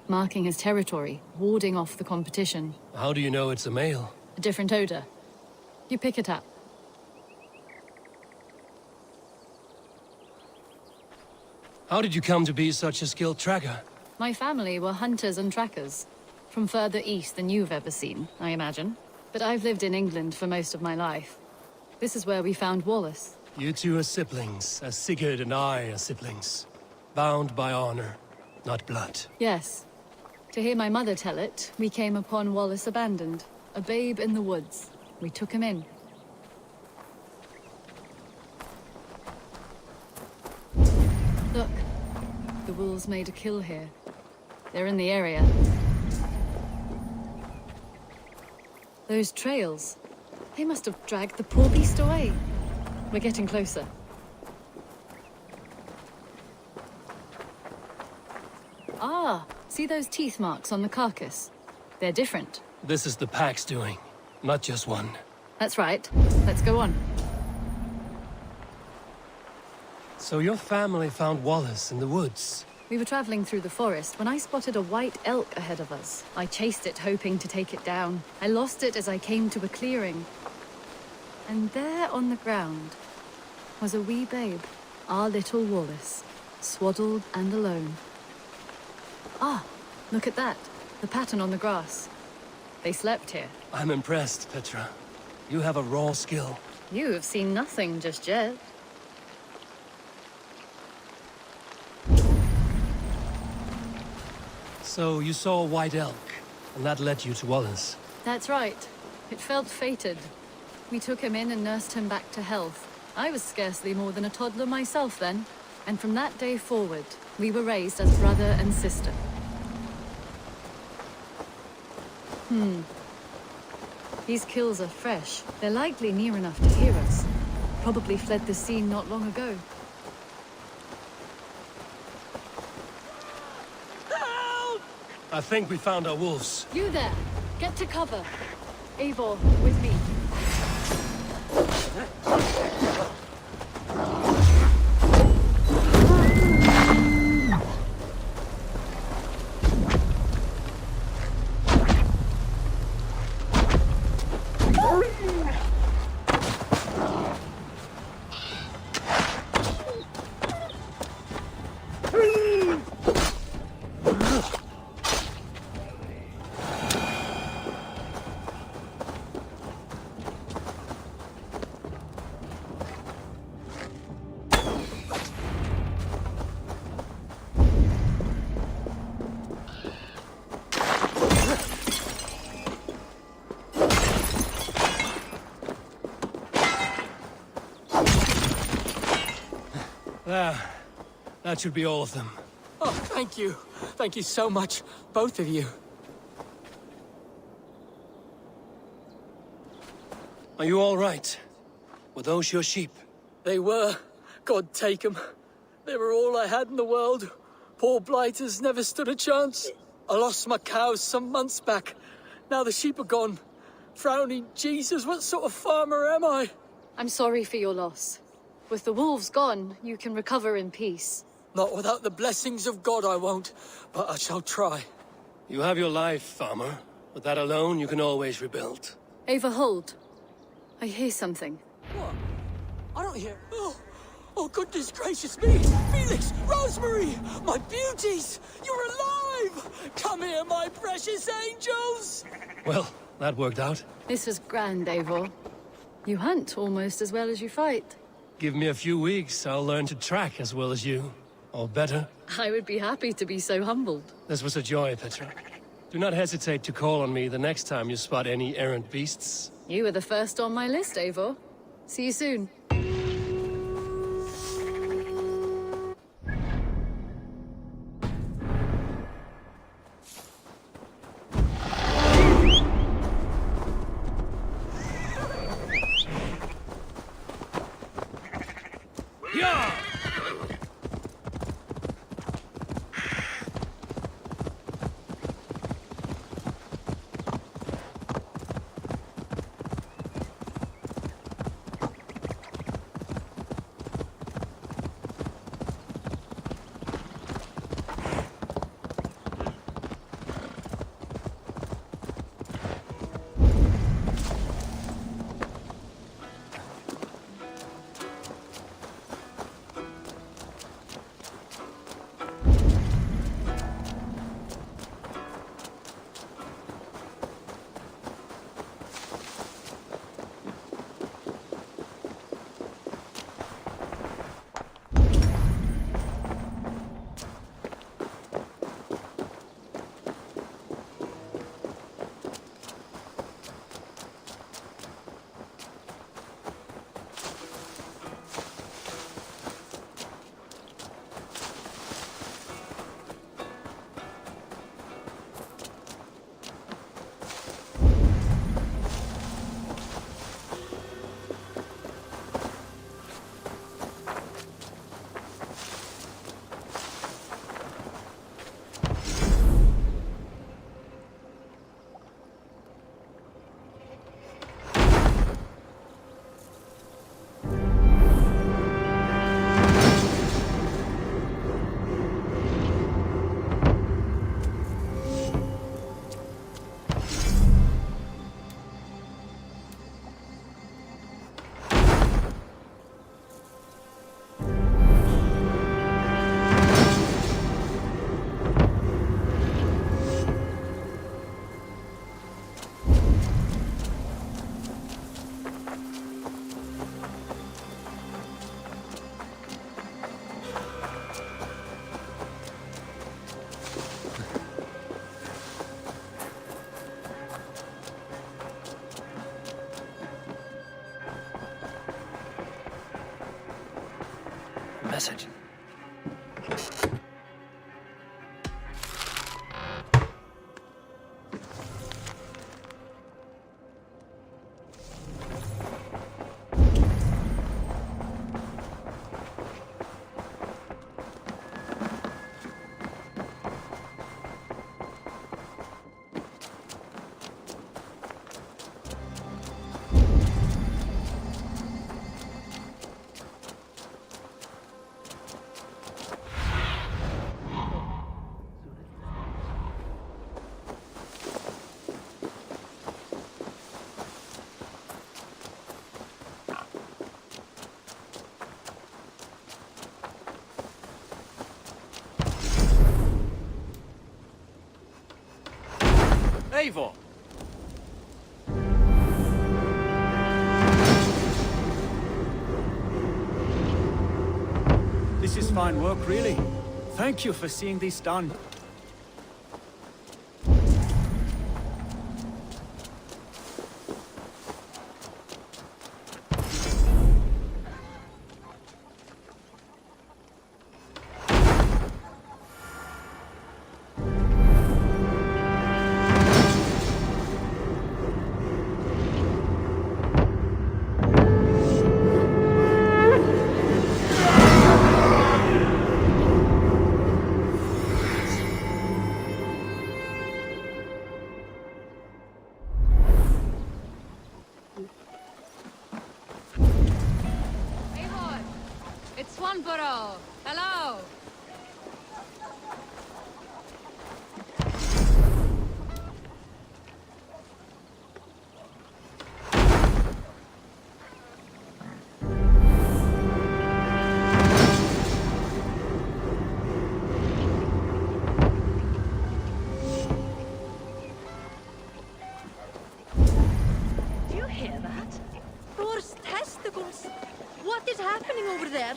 marking his territory, warding off the competition. How do you know it's a male? A different odor. You pick it up. How did you come to be such a skilled tracker? My family were hunters and trackers. From further east than you've ever seen, I imagine. But I've lived in England for most of my life. This is where we found Wallace. You two are siblings, as Sigurd and I are siblings. Bound by honor, not blood. Yes. To hear my mother tell it, we came upon Wallace abandoned. A babe in the woods. We took him in. Look. The wolves made a kill here. They're in the area. Those trails. They must have dragged the poor beast away. We're getting closer. Ah, see those teeth marks on the carcass? They're different. This is the pack's doing, not just one. That's right. Let's go on. So your family found Wallace in the woods? We were traveling through the forest when I spotted a white elk ahead of us. I chased it, hoping to take it down. I lost it as I came to a clearing. And there on the ground was a wee babe, our little Wallace, swaddled and alone. Ah, look at that. The pattern on the grass. They slept here. I'm impressed, Petra. You have a raw skill. You have seen nothing just yet. So you saw a white elk, and that led you to Wallace? That's right. It felt fated. We took him in and nursed him back to health. I was scarcely more than a toddler myself then. And from that day forward, we were raised as brother and sister. These kills are fresh. They're likely near enough to hear us. Probably fled the scene not long ago. Help! I think we found our wolves. You there! Get to cover. Eivor, with me. There. That should be all of them. Oh, thank you. Thank you so much, both of you. Are you all right? Were those your sheep? They were. God take them. They were all I had in the world. Poor blighters never stood a chance. I lost my cows some months back. Now the sheep are gone. Frowning Jesus, what sort of farmer am I? I'm sorry for your loss. With the wolves gone, you can recover in peace. Not without the blessings of God I won't, but I shall try. You have your life, farmer. With that alone, you can always rebuild. Ava, hold. I hear something. What? I don't hear... Oh, goodness gracious me! Felix! Rosemary! My beauties! You're alive! Come here, my precious angels! Well, that worked out. This was grand, Eivor. You hunt almost as well as you fight. Give me a few weeks, I'll learn to track as well as you. Or better. I would be happy to be so humbled. This was a joy, Petra. Do not hesitate to call on me the next time you spot any errant beasts. You were the first on my list, Eivor. See you soon. Message. Eivor! This is fine work, really. Thank you for seeing this done. Swanborough. Hello. Do you hear that? Thor's testicles. What is happening over there?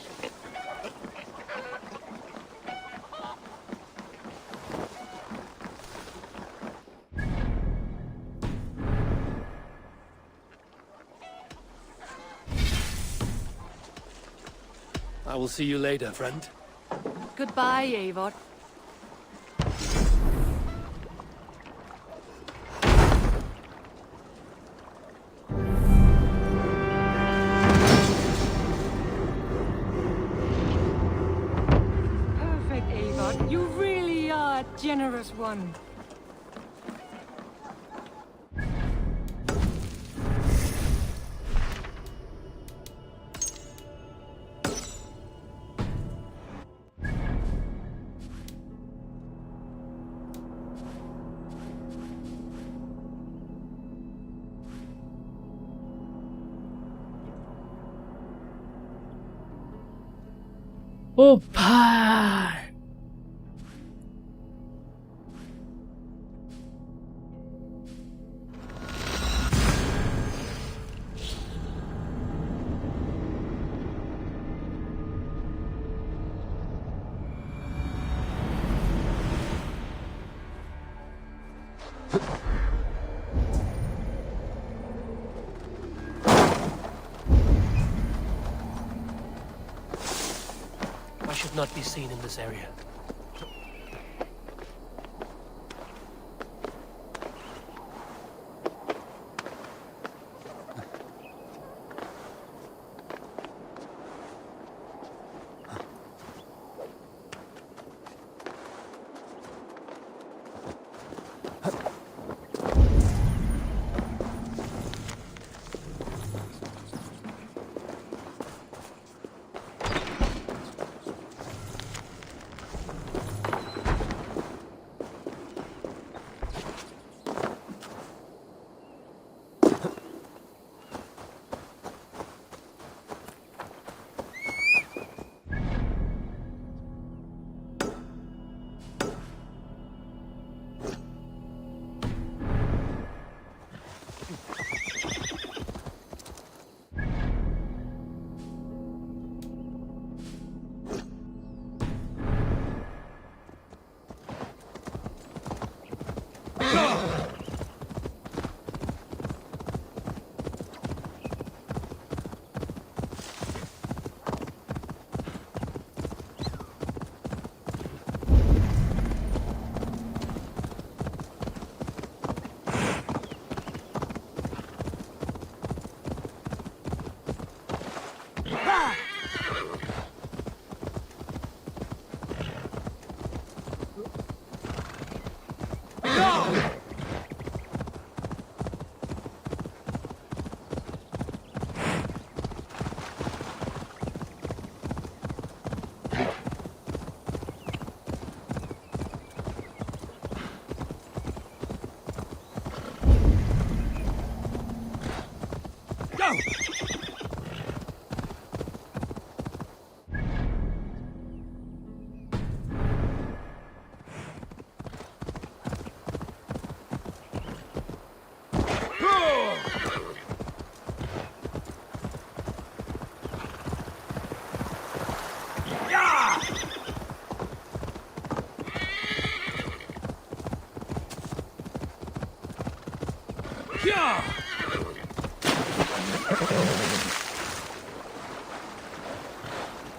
I will see you later, friend. Goodbye, Eivor. Perfect, Eivor. You really are a generous one. Opa! I should not be seen in this area.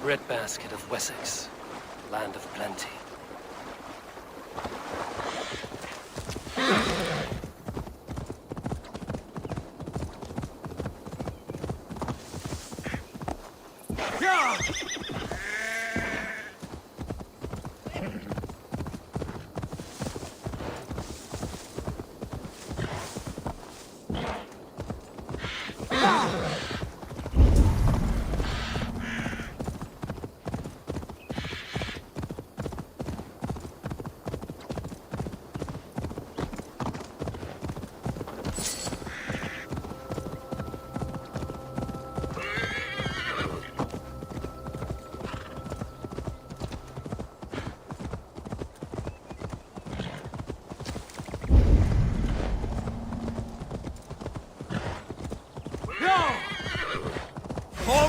Breadbasket of Wessex, land of plenty.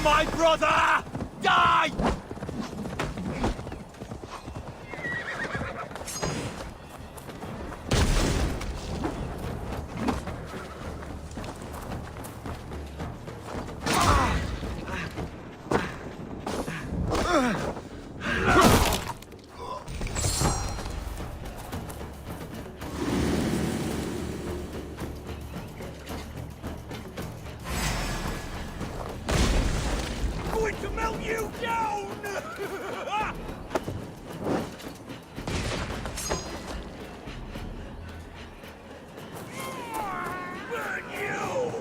my brother! Die! Going to melt you down! Burn you!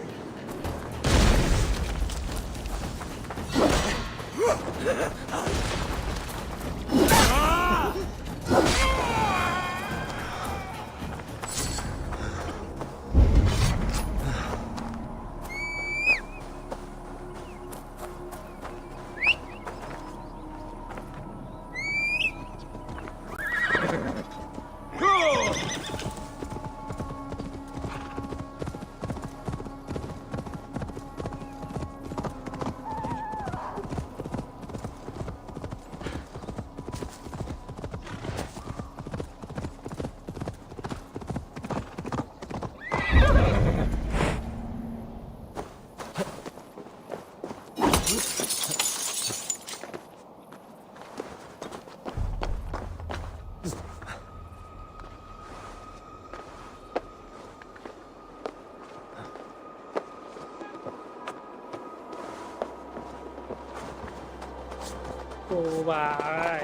Ồ bà ơi.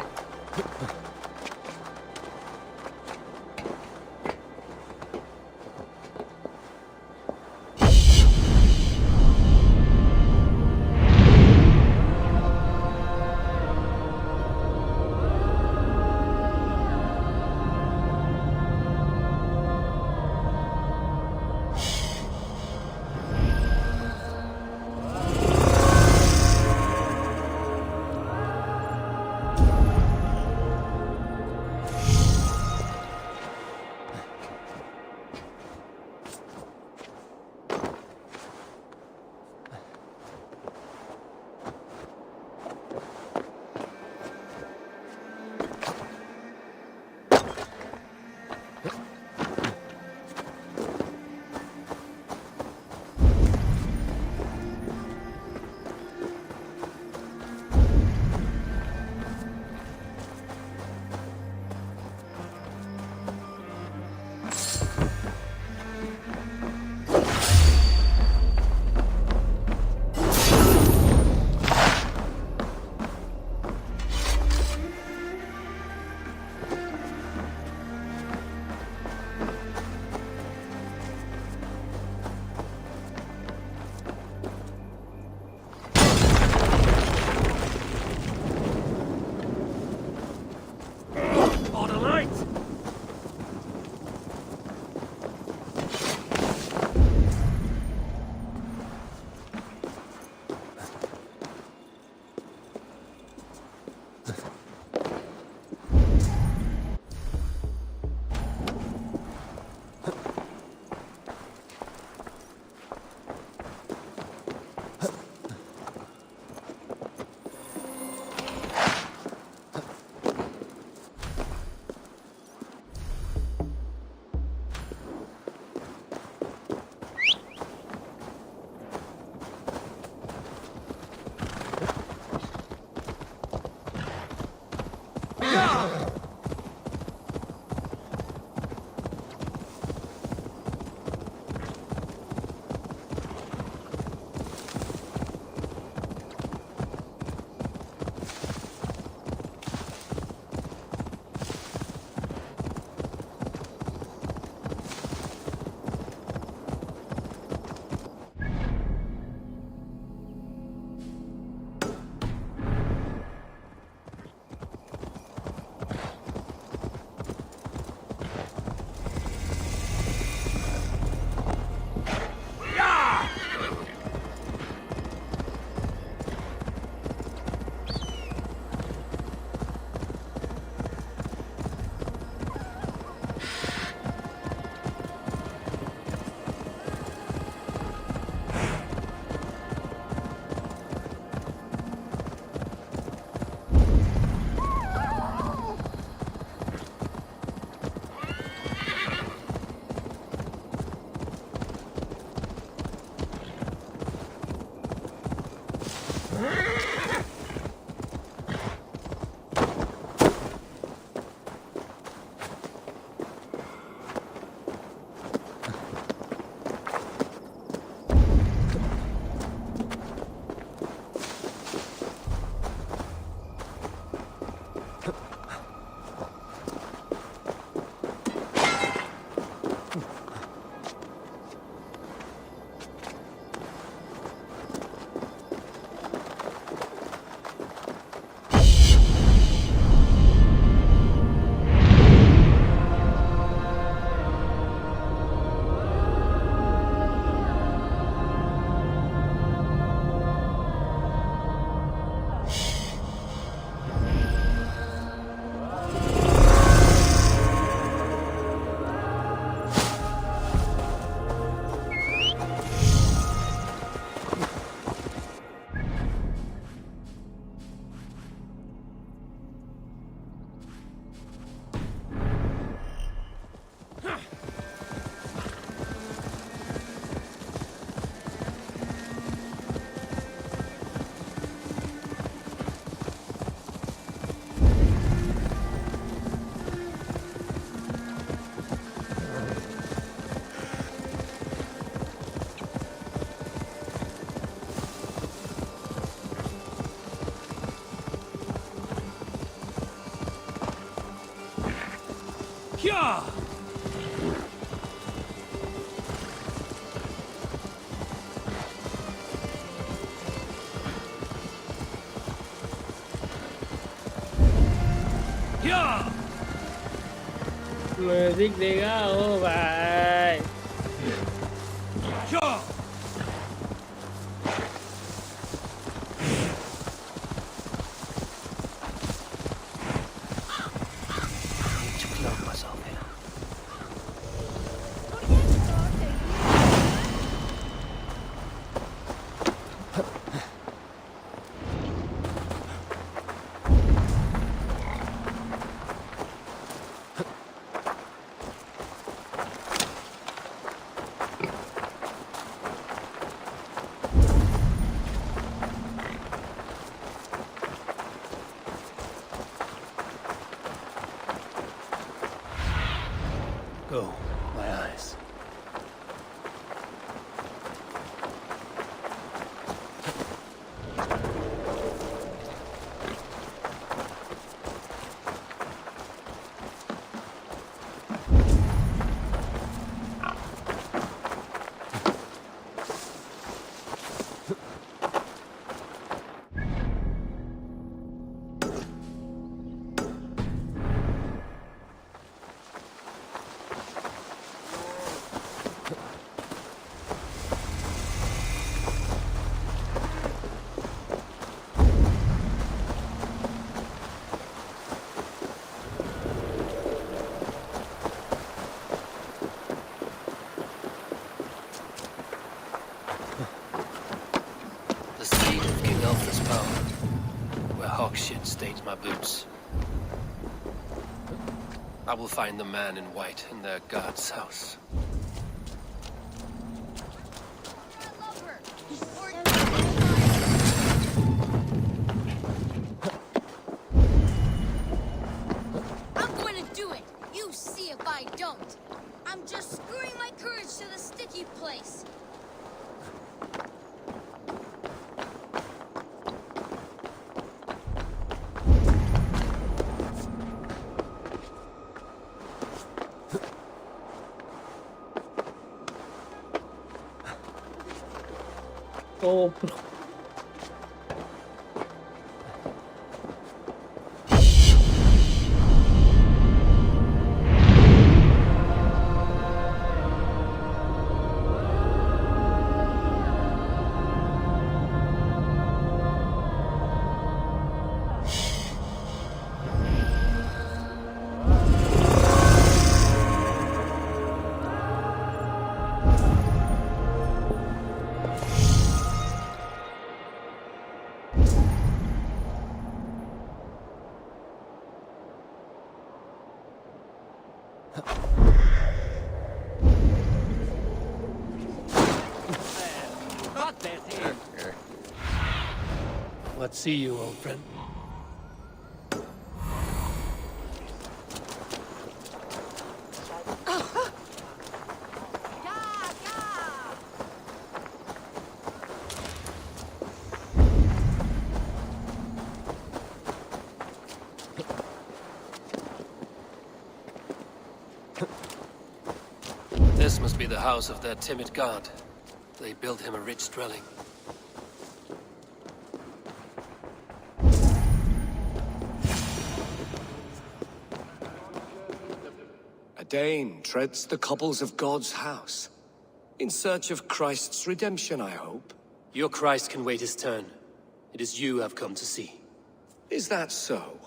Yeah! Yeah! Music देगा ओ भाई Yeah! Go, my eyes. The seed of King Alpha's power, where hawk shit stains my boots. I will find the man in white in their god's house. I'm going to do it. You see if I don't. I'm just screwing my courage to the sticky place. Oh, bro. Let's see you, old friend. This must be the house of their timid god. They built him a rich dwelling. A Dane treads the cobbles of God's house. In search of Christ's redemption, I hope. Your Christ can wait his turn. It is you I've come to see. Is that so?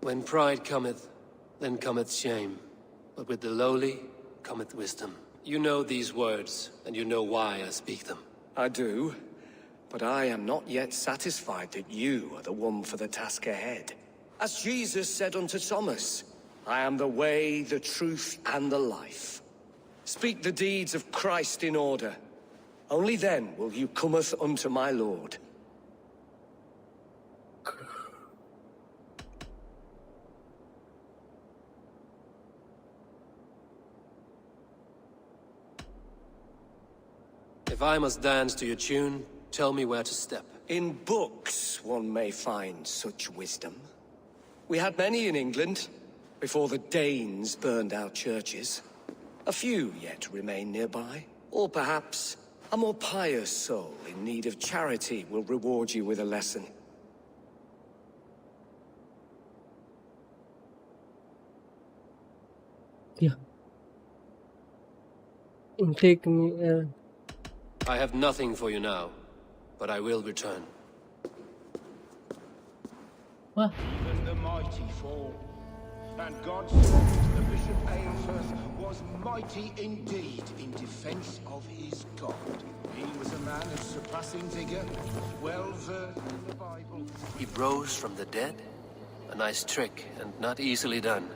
When pride cometh, then cometh shame. But with the lowly cometh wisdom. You know these words, and you know why I speak them. I do. But I am not yet satisfied that you are the one for the task ahead. As Jesus said unto Thomas, I am the way, the truth, and the life. Speak the deeds of Christ in order. Only then will you cometh unto my Lord. If I must dance to your tune, tell me where to step. In books one may find such wisdom. We had many in England, before the Danes burned our churches. A few yet remain nearby. Or perhaps a more pious soul in need of charity will reward you with a lesson. Yeah. Take me. I have nothing for you now, but I will return. What? Even the mighty fall. And God's servant, the Bishop Aelfirth, was mighty indeed in defense of his God. He was a man of surpassing vigor, well versed in the Bible. He rose from the dead? A nice trick, and not easily done.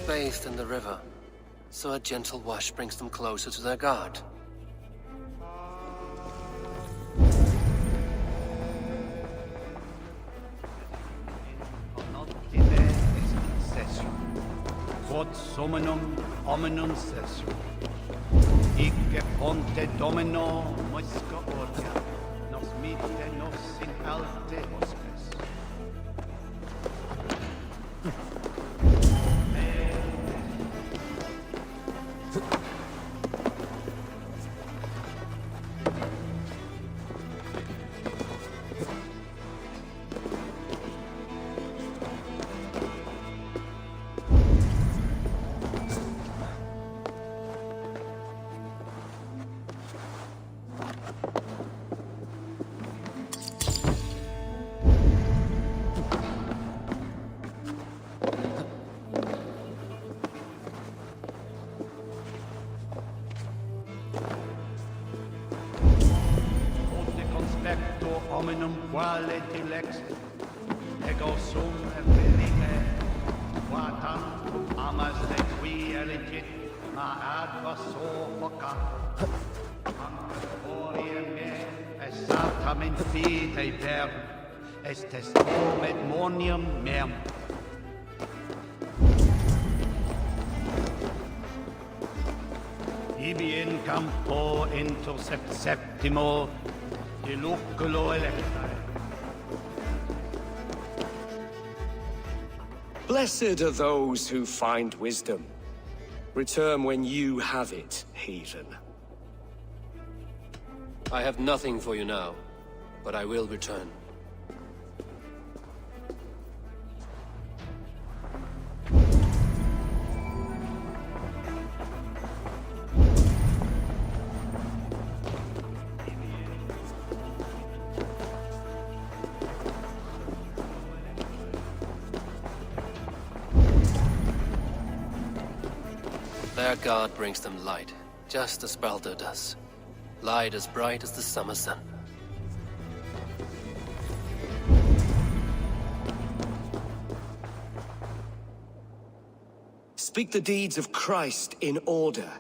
Bathed in the river, so a gentle wash brings them closer to their god. Quod summum hominum sessum. Icke ponte domino musca orga, nos mitte nos in alte hospes. Hominum quale tilex, ego sum verime, qua tantum amas de qui elegit, ma advaso foca. Anque me, es satam in fide ver, est testum et monium meam. Ibi in campo intercept septimo, Blessed are those who find wisdom. Return when you have it, heathen. I have nothing for you now, but I will return. Their god brings them light, just as Baldur does. Light as bright as the summer sun. Speak the deeds of Christ in order.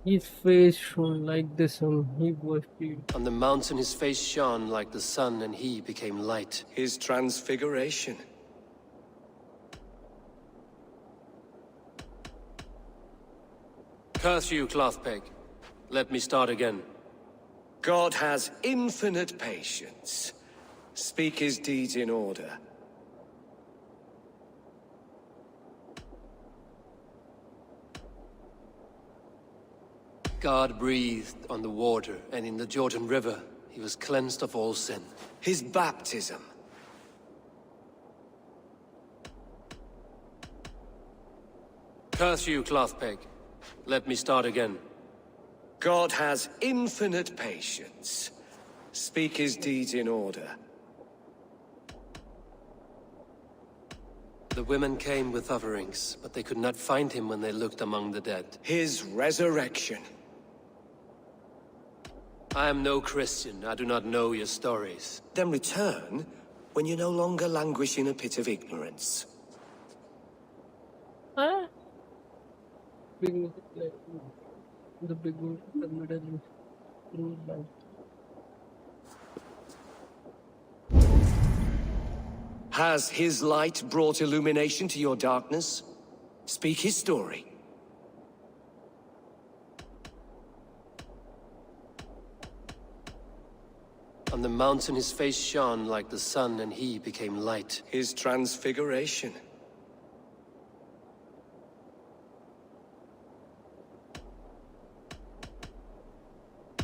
His face shone like the sun, he worshipped. On the mountain his face shone like the sun, and he became light. His transfiguration. Curse you, Clothpeg. Let me start again. God has infinite patience. Speak his deeds in order. God breathed on the water, and in the Jordan River, he was cleansed of all sin. His baptism. Curse you, cloth peg. Let me start again. God has infinite patience. Speak his deeds in order. The women came with offerings, but they could not find him when they looked among the dead. His resurrection. I am no Christian. I do not know your stories. Then return when you no longer languish in a pit of ignorance. Huh? Big, like, the beginning, the middle, through life. Has his light brought illumination to your darkness? Speak his story. On the mountain his face shone like the sun, and he became light. His transfiguration.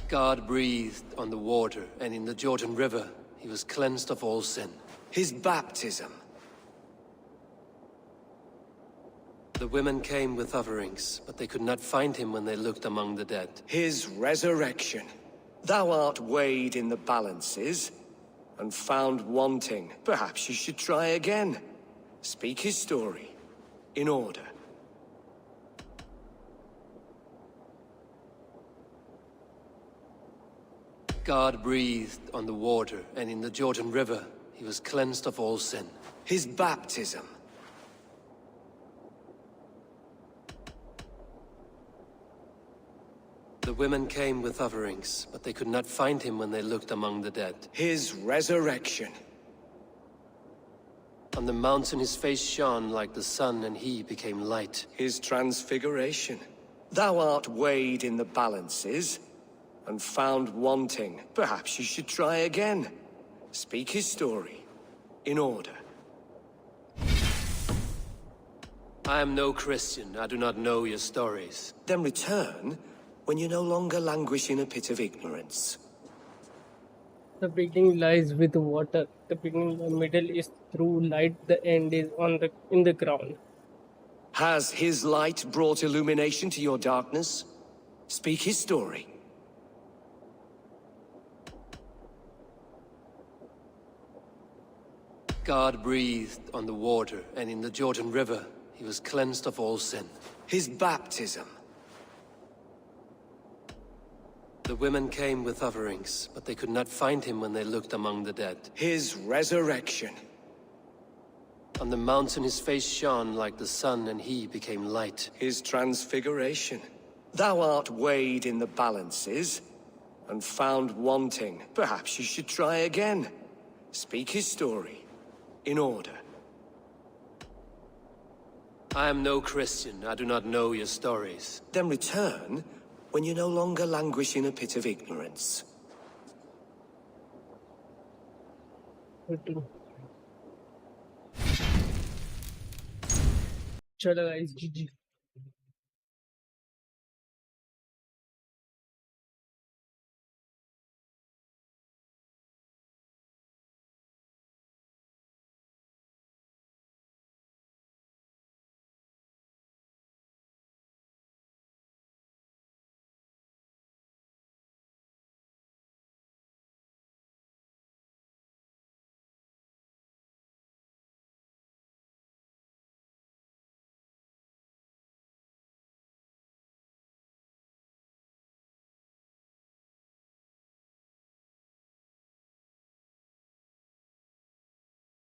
God breathed on the water, and in the Jordan River he was cleansed of all sin. His baptism. The women came with offerings, but they could not find him when they looked among the dead. His resurrection. Thou art weighed in the balances, and found wanting. Perhaps you should try again. Speak his story, in order. God breathed on the water, and in the Jordan River he was cleansed of all sin. His baptism. The women came with offerings, but they could not find him when they looked among the dead. His resurrection. On the mountain his face shone like the sun, and he became light. His transfiguration. Thou art weighed in the balances, and found wanting. Perhaps you should try again. Speak his story, in order. I am no Christian. I do not know your stories. Then return when you no longer languish in a pit of ignorance. The beginning lies with water. The beginning, the middle is through light. The end is in the ground. Has his light brought illumination to your darkness? Speak his story. God breathed on the water, and in the Jordan River he was cleansed of all sin. His baptism. The women came with offerings, but they could not find him when they looked among the dead. His resurrection. On the mountain his face shone like the sun, and he became light. His transfiguration. Thou art weighed in the balances, and found wanting. Perhaps you should try again. Speak his story, in order. I am no Christian. I do not know your stories. Then return when you no longer languish in a pit of ignorance. Chalo guys, GG.